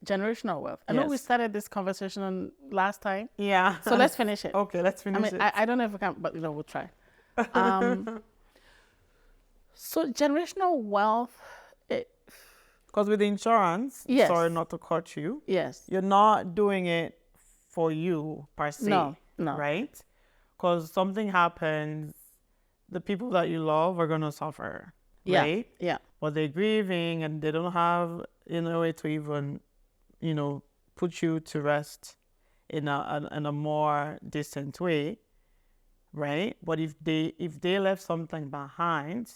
Generational wealth. I know we Yes. started this conversation last time. Yeah. So let's finish it. Okay, let's finish it. I don't know if we can, but we'll try. So generational wealth, Because with insurance, Yes. sorry not to cut you, yes. you're not doing it for you per se, No. right? Because something happens, the people that you love are going to suffer, Yeah. right? Yeah. But they're grieving and they don't have a way to even, put you to rest in a more distant way, right? But if they left something behind,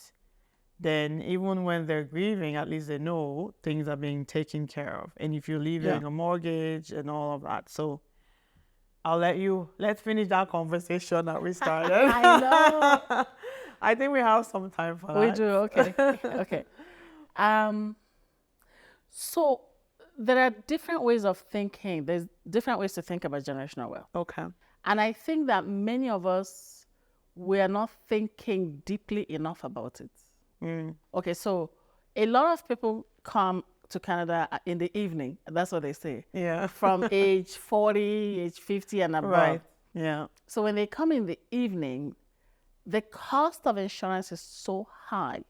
then even when they're grieving, at least they know things are being taken care of. And if you're leaving a mortgage and all of that. So let's finish that conversation that we started. I know. I think we have some time for that. We do. Okay. Okay. So there are different ways of thinking. There's different ways to think about generational wealth. Okay. And I think that many of us, we are not thinking deeply enough about it. Okay, so a lot of people come to Canada in the evening. That's what they say. Yeah. From age 40, age 50 and above. Right. Yeah. So when they come in the evening, the cost of insurance is so high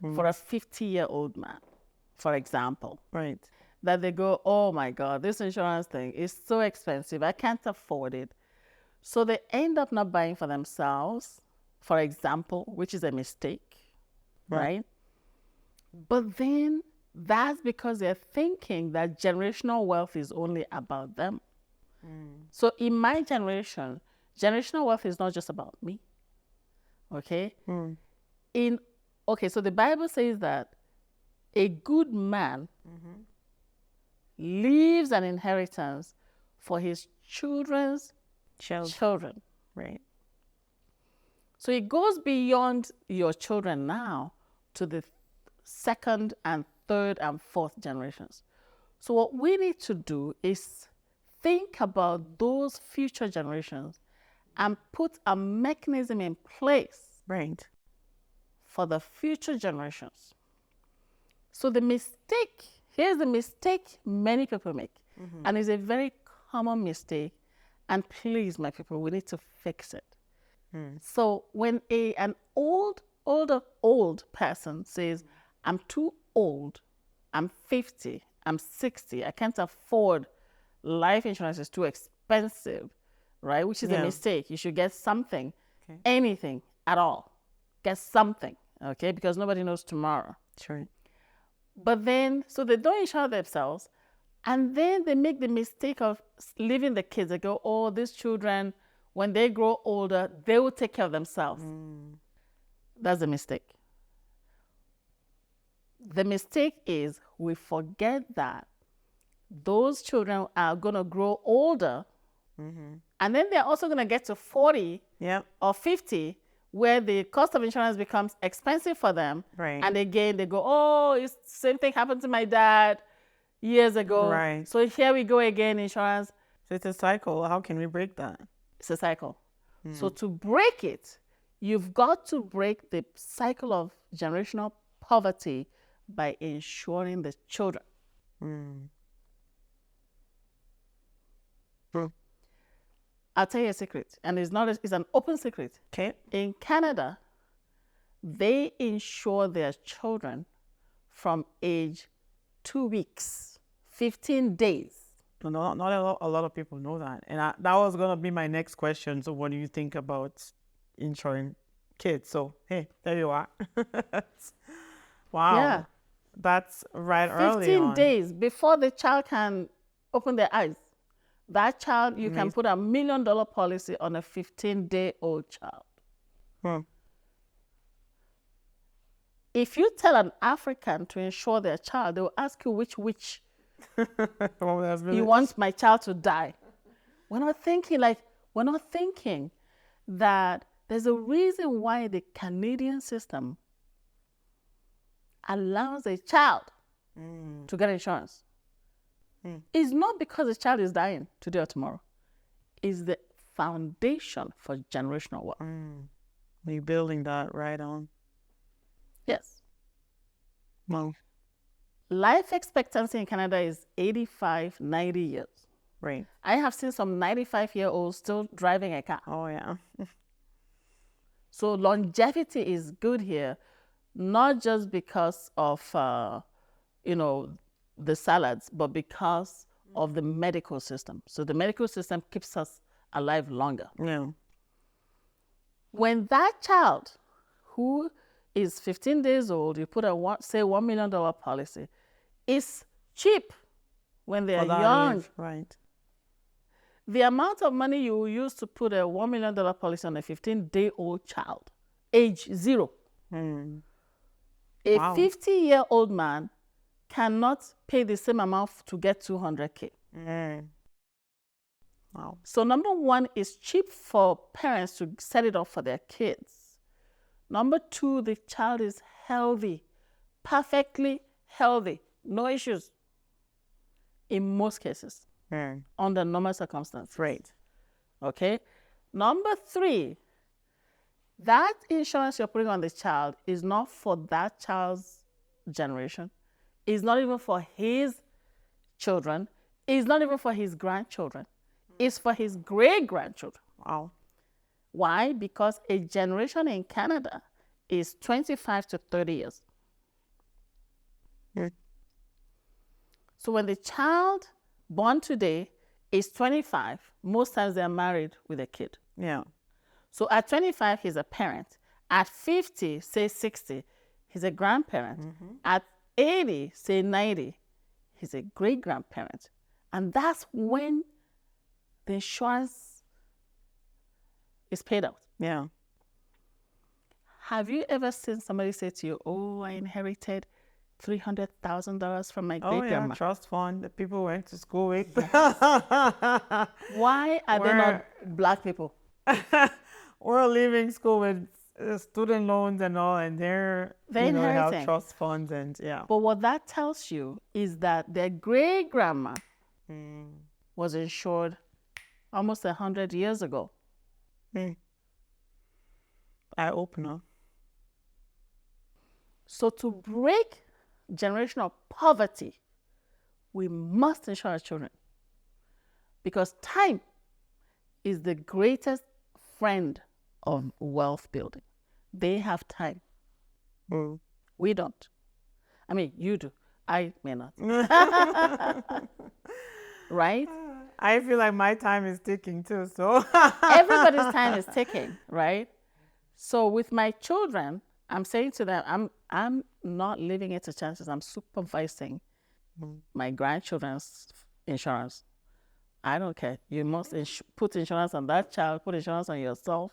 for a 50-year-old man, for example. Right. That they go, oh my God, this insurance thing is so expensive. I can't afford it. So they end up not buying for themselves, for example, which is a mistake. Right? But then that's because they're thinking that generational wealth is only about them. So in my generation, generational wealth is not just about me. Okay? So the Bible says that a good man leaves an inheritance for his children's children. Right. So it goes beyond your children now to the second and third and fourth generations. So what we need to do is think about those future generations and put a mechanism in place for the future generations. So here's the mistake many people make, and it's a very common mistake, and please, my people, we need to fix it. So when an old person says, I'm too old, I'm 50, I'm 60, I can't afford life insurance, is too expensive, right? Which is a mistake. You should get something, anything at all. Get something, okay? Because nobody knows tomorrow. Sure. But then, so they don't insure themselves, and then they make the mistake of leaving the kids. They go, oh, these children, when they grow older, they will take care of themselves. That's a mistake. The mistake is we forget that those children are going to grow older, and then they're also going to get to 40 or 50, where the cost of insurance becomes expensive for them. Right. And again, they go, oh, it's the same thing happened to my dad years ago. Right. So here we go again, insurance. So it's a cycle. How can we break that? It's a cycle. So to break it, you've got to break the cycle of generational poverty by insuring the children. I'll tell you a secret, and it's an open secret. Okay. In Canada, they insure their children from age 2 weeks, 15 days. No, not a lot of people know that. And that was going to be my next question. So what do you think about insuring kids? So, hey, there you are. Wow. Yeah. That's right early 15 on. days before the child can open their eyes. That child, you can put $1 million policy on a 15-day-old child. If you tell an African to insure their child, they will ask you which you want my child to die. We're not thinking that there's a reason why the Canadian system allows a child to get insurance is not because the child is dying today or tomorrow. It's the foundation for generational wealth. You're building that right on. Yes. Wow. Life expectancy in Canada is 85, 90 years. Right. I have seen some 95-year-olds still driving a car. Oh, yeah. So longevity is good here, not just because of, the salads, but because of the medical system. So the medical system keeps us alive longer. Yeah. When that child who is 15 days old, you put say $1 million policy, it's cheap when they're young. Age, right. The amount of money you will use to put a $1 million policy on a 15-day-old child, age 0. A 50-year-old man cannot pay the same amount to get $200K. Wow. So number one, is cheap for parents to set it up for their kids. Number two, the child is healthy, perfectly healthy, no issues in most cases. Under normal circumstances. Right. Okay. Number three, that insurance you're putting on the child is not for that child's generation. It's not even for his children. It's not even for his grandchildren. It's for his great-grandchildren. Wow. Why? Because a generation in Canada is 25 to 30 years. So when the child born today is 25, most times they're married with a kid. Yeah. So at 25, he's a parent. At 50, say 60, he's a grandparent. At 80, say 90, he's a great-grandparent. And that's when the insurance is paid out. Yeah. Have you ever seen somebody say to you, oh, I inherited $300,000 from my great-grandma? Oh, yeah, trust fund that people went to school with. Why are they not Black people? We're leaving school with student loans and all, and they're inheriting. have trust funds and yeah. But what that tells you is that their great-grandma was insured almost 100 years ago. Eye-opener. So to break generational poverty, we must insure our children. Because time is the greatest friend of wealth building. They have time. We don't. I mean, you do. I may not. Right? I feel like my time is ticking too, so. Everybody's time is ticking, right? So with my children, I'm saying to them, I'm not leaving it to chances. I'm supervising my grandchildren's insurance. I don't care. You must put insurance on that child, put insurance on yourself,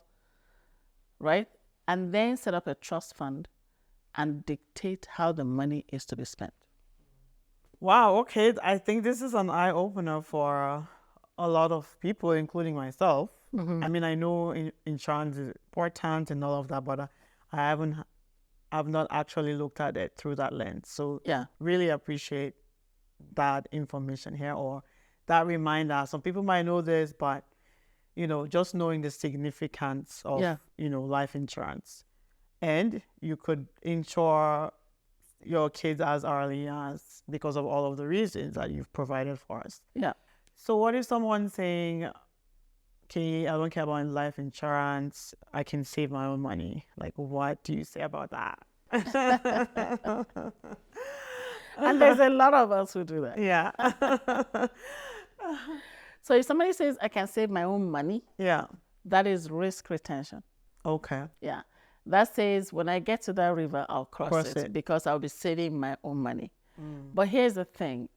right? And then set up a trust fund and dictate how the money is to be spent. Wow, okay. I think this is an eye-opener for a lot of people, including myself. I mean, I know insurance is important and all of that, but I've not actually looked at it through that lens. So yeah, really appreciate that information here, or that reminder. Some people might know this, but just knowing the significance of life insurance, and you could insure your kids as early as, because of all of the reasons that you've provided for us. Yeah. So what if someone's saying, okay, I don't care about life insurance, I can save my own money? Like, what do you say about that? And there's a lot of us who do that. Yeah. So if somebody says, I can save my own money, yeah, that is risk retention. Okay. Yeah. That says when I get to that river, I'll cross it because I'll be saving my own money. But here's the thing.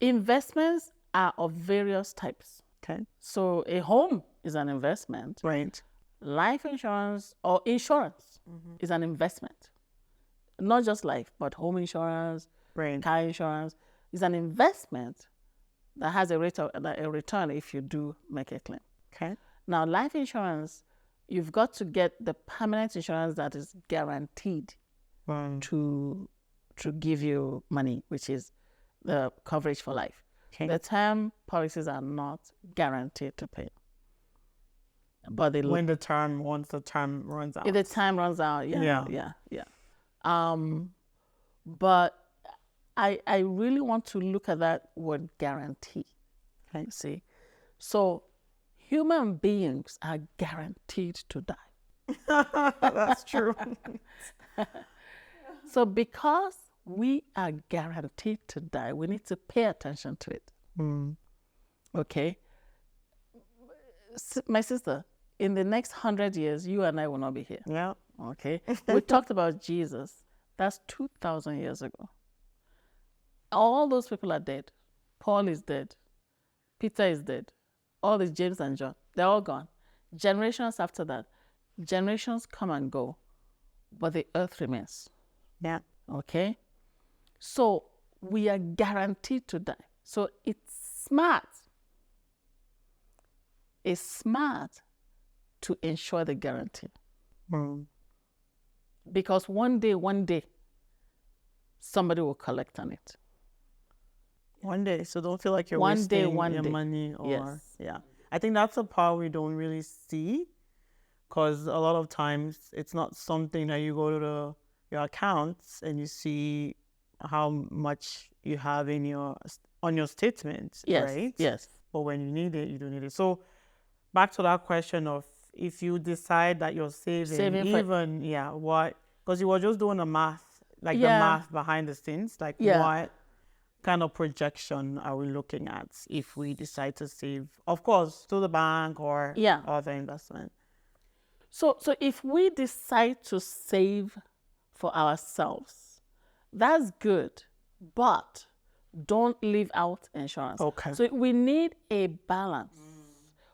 Investments are of various types. Okay. So a home is an investment. Right. Life insurance or insurance is an investment. Not just life, but home insurance, car insurance is an investment that has a return if you do make a claim. Okay. Now, life insurance you've got to get the permanent insurance that is guaranteed to give you money, which is the coverage for life. Okay. The term policies are not guaranteed to pay. But once the term runs out. If the time runs out, yeah. But I really want to look at that word guarantee. Okay. See, so human beings are guaranteed to die. That's true. So because we are guaranteed to die, we need to pay attention to it. Okay? My sister, in the next 100 years, you and I will not be here. Yeah. Okay? We talked about Jesus. That's 2,000 years ago. All those people are dead. Paul is dead. Peter is dead. All the James and John, they're all gone. Generations after that, generations come and go, but the earth remains. Yeah. Okay? So we are guaranteed to die. So it's smart. It's smart to ensure the guarantee. Because one day, somebody will collect on it. One day. So don't feel like you're wasting your money. Yes. I think that's a part we don't really see, because a lot of times it's not something that you go to your accounts and you see how much you have on your statements, right? Yes. But when you need it, you don't need it. So back to that question of, if you decide that you're saving what, because you were just doing the math, the math behind the scenes, what kind of projection are we looking at if we decide to save, of course, to the bank or other investment? So if we decide to save for ourselves, that's good, but don't leave out insurance. Okay. So we need a balance.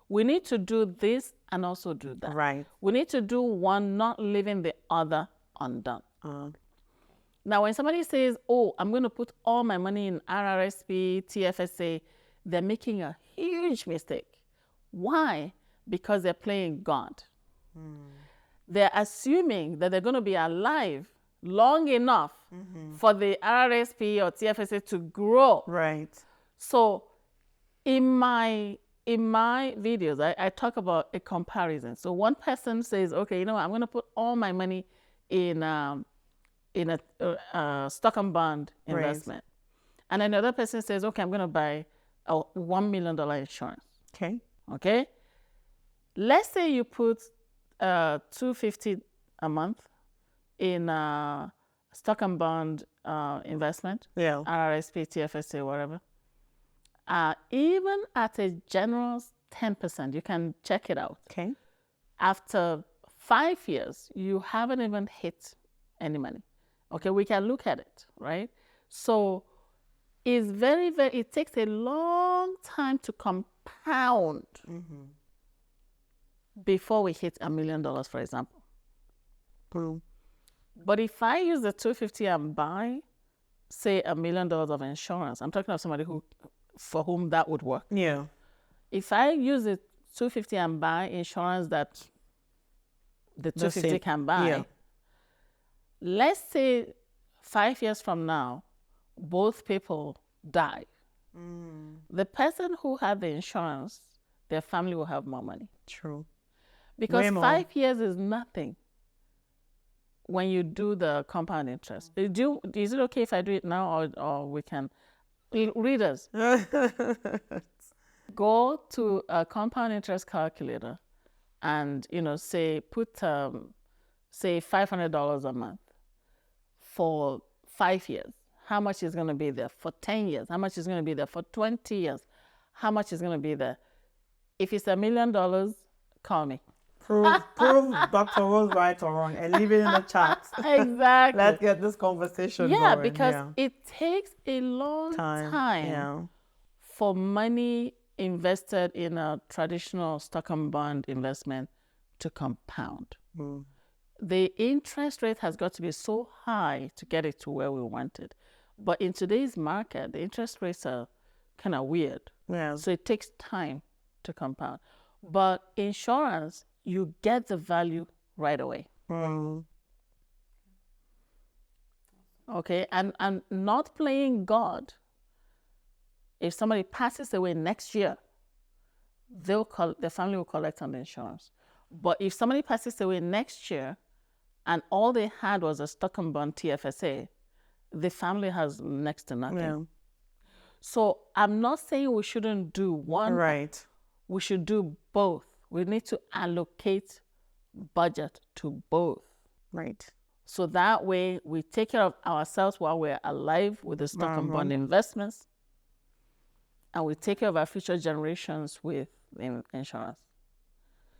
We need to do this and also do that. Right. We need to do one, not leaving the other undone. Now, when somebody says, oh, I'm going to put all my money in RRSP, TFSA, they're making a huge mistake. Why? Because they're playing God. They're assuming that they're going to be alive long enough for the RRSP or TFSA to grow. Right. So in my videos, I talk about a comparison. So one person says, okay, I'm going to put all my money in a stock and bond investment. Right. And another person says, okay, I'm going to buy a $1 million insurance. Okay. Let's say you put $250 a month in stock and bond investment, RRSP, TFSA, whatever. Even at a generous 10%, you can check it out. Okay. After 5 years, you haven't even hit any money. Okay, we can look at it, right? So it's it takes a long time to compound before we hit $1 million, for example. But if I use the $250 and buy, say, $1 million of insurance, I'm talking of somebody for whom that would work. Yeah. If I use the $250 and buy insurance that the $250 can buy, let's say 5 years from now, both people die. The person who had the insurance, their family will have more money. True. Because 5 years is nothing when you do the compound interest. Is it okay if I do it now, or we can? Readers, go to a compound interest calculator and, say, put, say, $500 a month for 5 years. How much is going to be there for 10 years? How much is going to be there for 20 years? How much is going to be there? If it's $1 million, call me. Prove Dr. Rose right or wrong and leave it in the chat. Exactly. Let's get this conversation going. Because it takes a long time for money invested in a traditional stock and bond investment to compound. The interest rate has got to be so high to get it to where we want it. But in today's market, the interest rates are kind of weird. So it takes time to compound. But insurance, you get the value right away. Okay, and not playing God. If somebody passes away next year, the family will collect on the insurance. But if somebody passes away next year and all they had was a stock and bond TFSA, the family has next to nothing. Yeah. So I'm not saying we shouldn't do one. Right. We should do both. We need to allocate budget to both. Right. So that way we take care of ourselves while we're alive with the stock and bond investments, and we take care of our future generations with insurance.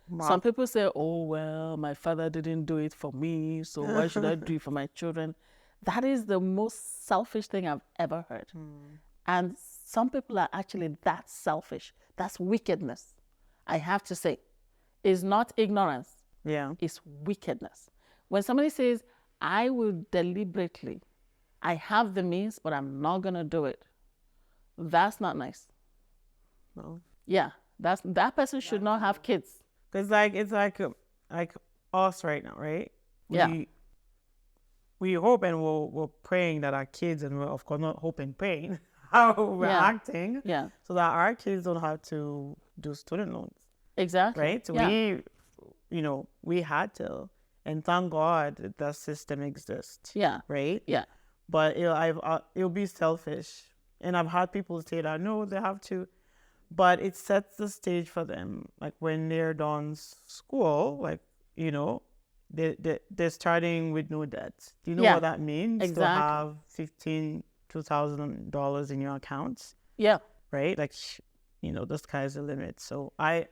Wow. Some people say, oh, well, my father didn't do it for me, so why should I do it for my children? That is the most selfish thing I've ever heard. And some people are actually that selfish. That's wickedness. I have to say, it's not ignorance. Yeah. It's wickedness. When somebody says, I will deliberately, I have the means, but I'm not going to do it, that's not nice. No. Yeah, that person should not have kids. It's like us right now, right? Yeah. We hope and we're praying that our kids, and we're of course not hoping, praying, how we're acting, so that our kids don't have to do student loans. Exactly. Right? Yeah. We had to, and thank God that system exists. Yeah. Right? Yeah. But it'll be selfish, and I've had people say that no, they have to, but it sets the stage for them. Like when they're done school, like they're starting with no debt. Do you know what that means? Exactly. To have $15,000 in your accounts. Yeah. Right? Like, the sky's the limit. So I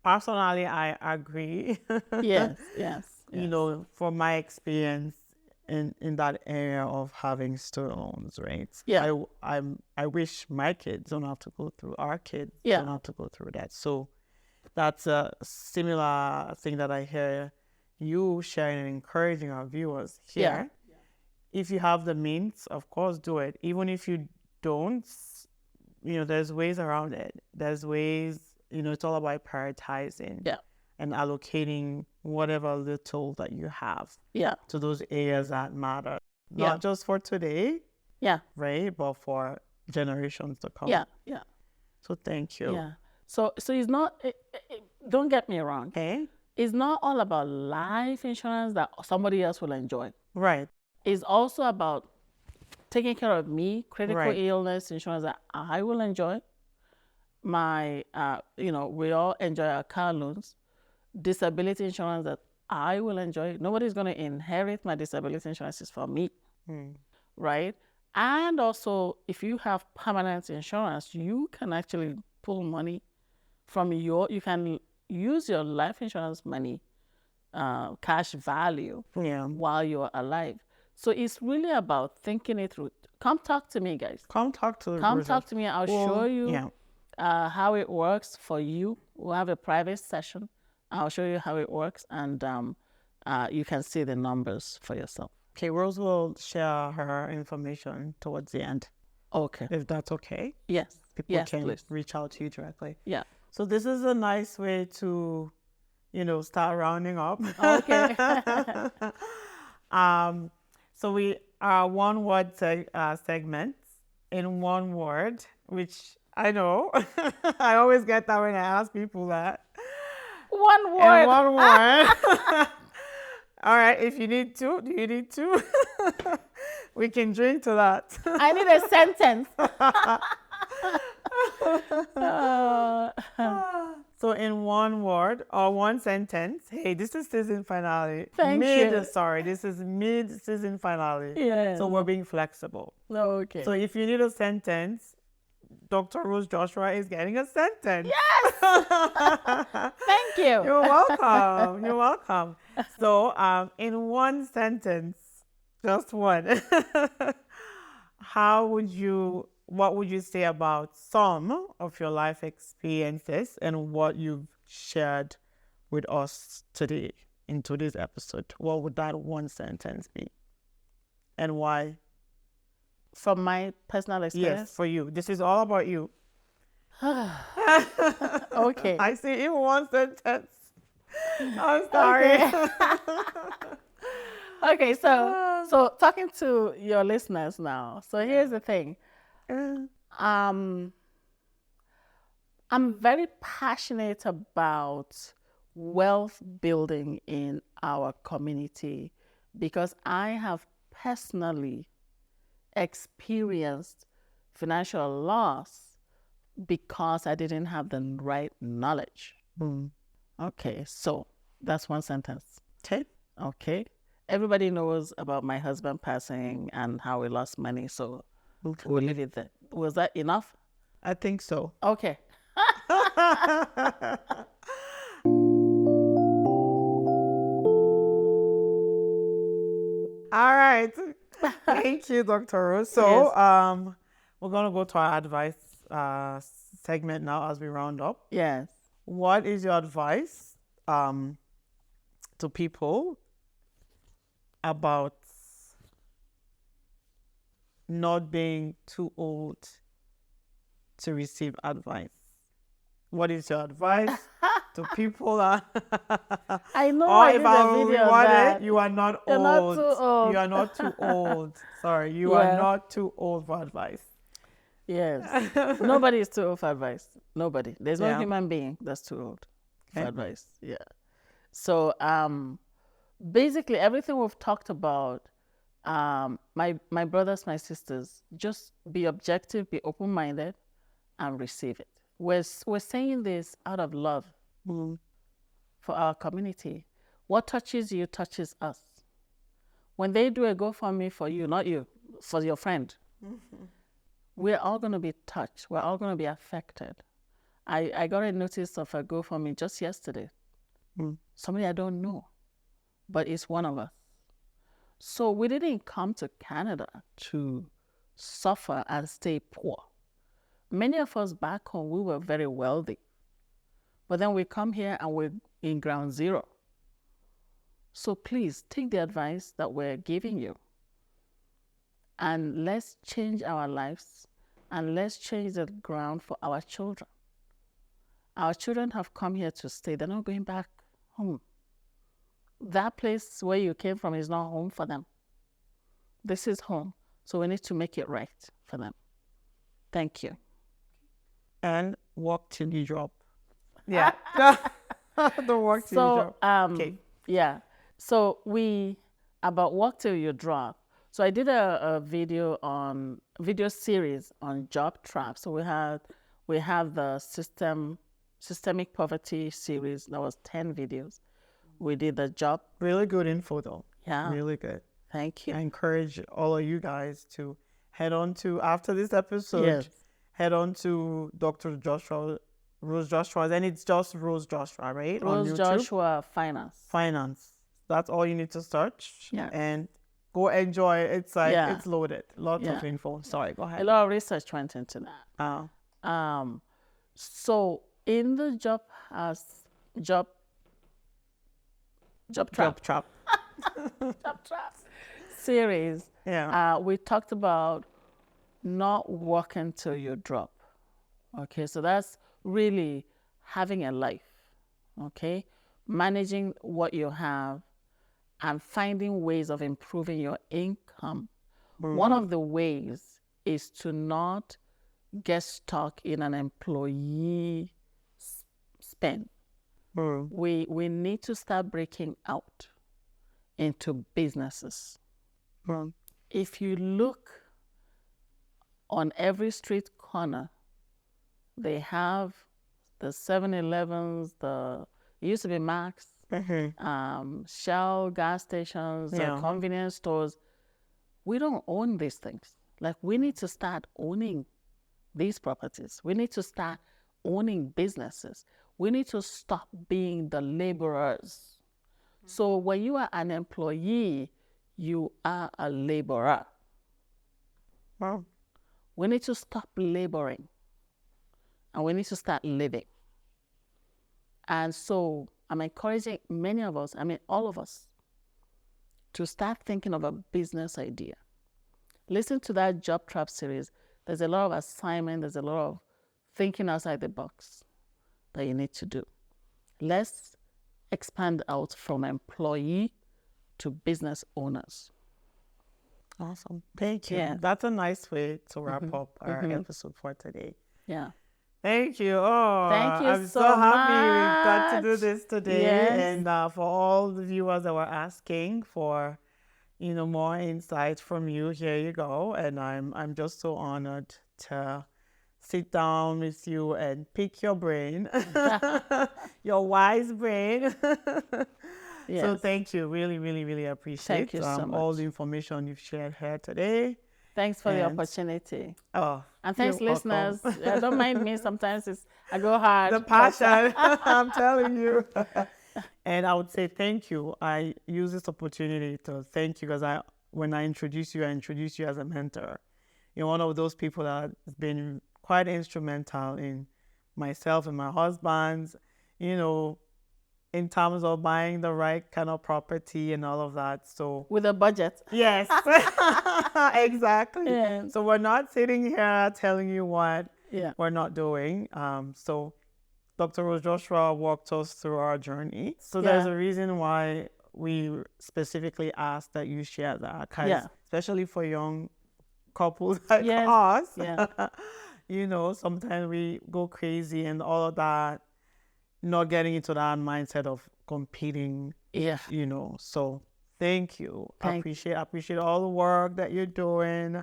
agree. Yes. From my experience in that area of having student loans, right? Yeah. I wish my kids don't have to go through, our kids don't have to go through that. So that's a similar thing that I hear you sharing and encouraging our viewers here. Yeah. If you have the means, of course, do it. Even if you don't, there's ways around it. There's ways, it's all about prioritizing and allocating whatever little that you have to those areas that matter. Not just for today, right? But for generations to come. Yeah. So thank you. Yeah. So it's not, don't get me wrong. Okay. It's not all about life insurance that somebody else will enjoy. Right. It's also about taking care of me, critical illness insurance that I will enjoy. My, we all enjoy our car loans. Disability insurance that I will enjoy. Nobody's going to inherit my disability insurance. It's for me. Right? And also, if you have permanent insurance, you can actually pull money from you can use your life insurance money, cash value, while you're alive. So it's really about thinking it through. Come talk to me, guys. Come talk to me. I'll show you how it works for you. We'll have a private session. I'll show you how it works, and you can see the numbers for yourself. Okay, Rose will share her information towards the end. Okay. If that's okay. Yes. People can reach out to you directly. Yeah. So this is a nice way to, start rounding up. Okay. So we are one word segment in one word, which I know I always get that when I ask people that. One word. In one word. All right. If you need to, do you need to? We can drink to that. I need a sentence. So in one word or one sentence, hey, this is season finale. Thank you. Sorry, this is mid-season finale. Yeah. So we're being flexible. Okay. So if you need a sentence, Dr. Rose Joshua is getting a sentence. Yes. Thank you. You're welcome. You're welcome. So in one sentence, just one, what would you say about some of your life experiences and what you've shared with us today in today's episode? What would that one sentence be? And why? From my personal experience? Yes, for you. This is all about you. Okay. I see even one sentence. I'm sorry. Okay. Okay, so talking to your listeners now. So here's the thing. I'm very passionate about wealth building in our community because I have personally experienced financial loss because I didn't have the right knowledge. Okay, so that's one sentence. Okay. Okay. Everybody knows about my husband passing and how we lost money, so we'll leave it there. Was that enough? I think so. Okay. All right. Thank you, Dr. Rose. So Yes. we're going to go to our advice segment now as we round up. Yes. What is your advice to people about not being too old to receive advice? What is your advice to people that I know or I if did I a video of reword that. it, you are not You're old. not too old. You are not too old. Sorry, you are Yeah. not too old for advice. Yes. Nobody is too old for advice. Nobody. There's no Yeah. human being that's too old for Okay. advice. Yeah. So basically everything we've talked about, my brothers, my sisters, just be objective, be open-minded, and receive it. We're saying this out of love for our community. What touches you touches us. When they do a GoFundMe for you, not you, for your friend, we're all going to be touched. We're all going to be affected. I got a notice of a GoFundMe just yesterday. Somebody I don't know, but it's one of us. So we didn't come to Canada to suffer and stay poor. Many of us back home, we were very wealthy. But then we come here and we're in ground zero. So please take the advice that we're giving you and let's change our lives and let's change the ground for our children. Our children have come here to stay. They're not going back home. That place where you came from is not home for them. This is home. So we need to make it right for them. Thank you. And walk till you drop. Yeah. Don't walk till you drop. Okay. Yeah. So about walk till you drop. So I did a video series on job traps. So we have the systemic poverty series. That was 10 videos. We did the job. Really good info though. Yeah. Really good. Thank you. I encourage all of you guys to head on to, after this episode, Yes. head on to Dr. Rose Joshua, and it's just Rose Joshua, right? Rose on YouTube. Joshua Finance. That's all you need to search. Yeah. And go enjoy. It's like, Yeah. it's loaded. Lots Yeah. of info. Sorry, go A ahead. lot of research went into that. So in the job trap Trap. series, Yeah. we talked about not working till you drop. Okay, so that's really having a life. Okay, managing what you have and finding ways of improving your income. One of the ways is to not get stuck in an employee spend. We need to start breaking out into businesses. If you look on every street corner, they have the 7-Elevens, it used to be Max, Shell gas stations, convenience stores. We don't own these things. Like, we need to start owning these properties. We need to start owning businesses. We need to stop being the laborers. So when you are an employee, you are a laborer. Wow. We need to stop laboring and we need to start living. And so I'm encouraging many of us, all of us, to start thinking of a business idea. Listen to that Job Trap series. There's a lot of assignment, there's a lot of thinking outside the box that you need to do. Let's expand out from employee to business owners. Awesome. Thank you. Yeah. That's a nice way to wrap up our episode for today. Yeah. Thank you. Oh, Thank you I'm so happy we got to do much. this today. Yes. And for all the viewers that were asking for, more insights from you, here you go. And I'm just so honored to sit down with you and pick your brain, your wise brain. Yes. So thank you. Really, really, really appreciate Thank you so much. all the information you've shared here today. Thanks for the opportunity. Oh, and thanks, you're listeners. welcome. Don't mind me. Sometimes I go hard. The passion, I'm telling you. And I would say thank you. I use this opportunity to thank you because when I introduce you as a mentor. You're one of those people that has been quite instrumental in myself and my husband's, in terms of buying the right kind of property and all of that. So with a budget. Yes, exactly. Yeah. So we're not sitting here telling you what we're not doing. So Dr. Rose Joshua walked us through our journey. So there's a reason why we specifically asked that you share that, because especially for young couples like us, sometimes we go crazy and all of that, not getting into that mindset of competing, so thank you. I appreciate all the work that you're doing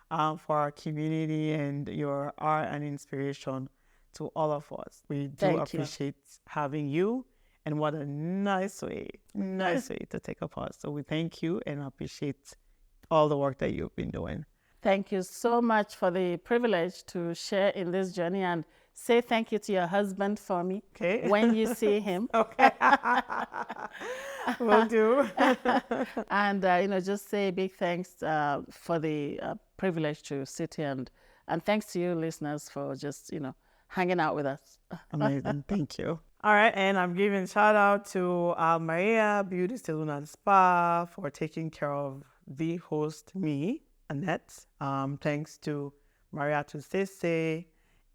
for our community, and you are an inspiration to all of us. We do appreciate having you, and what a nice way to take a pause. So we thank you and appreciate all the work that you've been doing. Thank you so much for the privilege to share in this journey, and say thank you to your husband for me when you see him. Okay. Will do. And, just say big thanks for the privilege to sit here, and thanks to you listeners for just, hanging out with us. Amazing. Thank you. All right. And I'm giving shout out to Maria Beauty Salon and Spa for taking care of the host, me, Annette. Thanks to Maria Tusese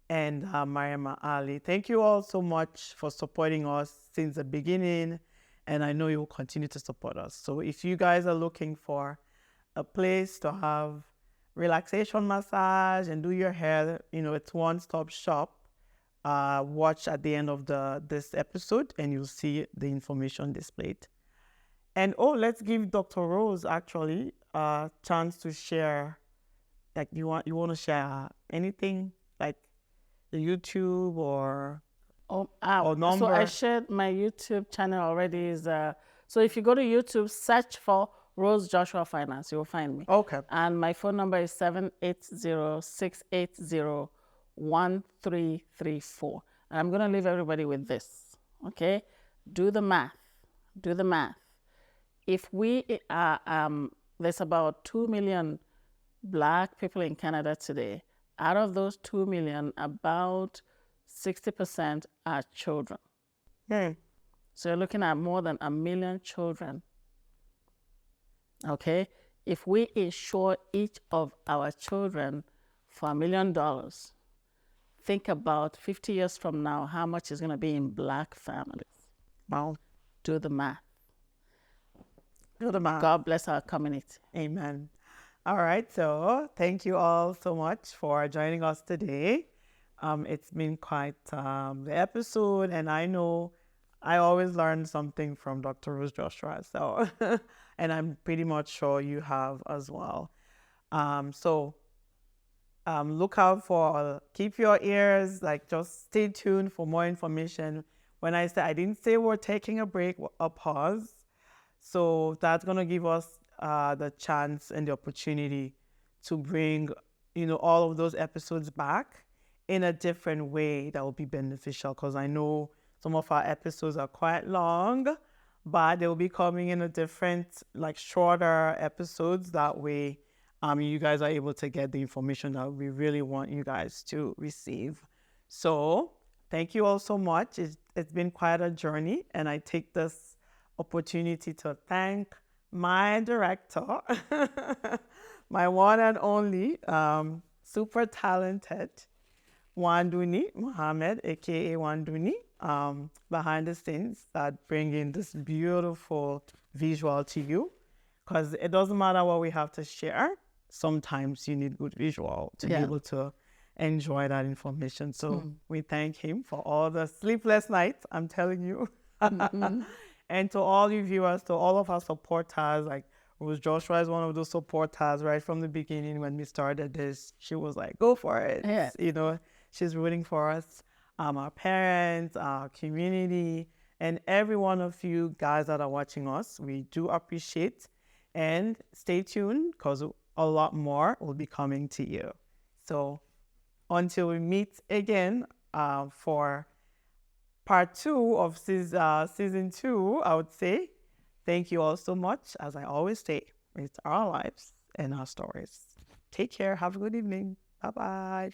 and Mariama Ali. Thank you all so much for supporting us since the beginning, and I know you will continue to support us. So if you guys are looking for a place to have relaxation massage and do your hair, it's one-stop shop. Watch at the end of this episode and you'll see the information displayed. And let's give Dr. Rose actually a chance to share. Like you want to share anything, like the YouTube or number? So I shared my YouTube channel already. So if you go to YouTube, search for Rose Joshua Finance, you will find me. Okay. And my phone number is 780-680-1334. And I'm going to leave everybody with this, okay? Do the math. If we there's about 2 million Black people in Canada today. Out of those 2 million, about 60% are children. So you're looking at more than 1 million children. Okay? If we insure each of our children for $1 million, think about 50 years from now, how much is going to be in Black families. Wow. Do the math. Do the math. God bless our community. Amen. All right. So thank you all so much for joining us today. It's been quite the episode, and I know I always learn something from Dr. Rose Joshua. So, and I'm pretty much sure you have as well. Look out keep your ears, just stay tuned for more information. When I didn't say we're taking a break, a pause. So that's going to give us the chance and the opportunity to bring, all of those episodes back in a different way that will be beneficial, because I know some of our episodes are quite long, but they will be coming in a different, shorter episodes. That way, you guys are able to get the information that we really want you guys to receive. So thank you all so much. It's been quite a journey, and I take this opportunity to thank my director, my one and only, super talented Wanduni Mohammed, aka Wanduni. behind the scenes that bring in this beautiful visual to you. Because it doesn't matter what we have to share. Sometimes you need good visual to be able to enjoy that information. So we thank him for all the sleepless nights, I'm telling you. And to all you viewers, to all of our supporters, like Rose Joshua is one of those supporters right from the beginning when we started this. She was like, go for it. Yeah. You know, she's rooting for us, our parents, our community, and every one of you guys that are watching us. We do appreciate. And stay tuned because a lot more will be coming to you. So until we meet again for part 2 of season 2, I would say, thank you all so much. As I always say, it's our lives and our stories. Take care. Have a good evening. Bye-bye.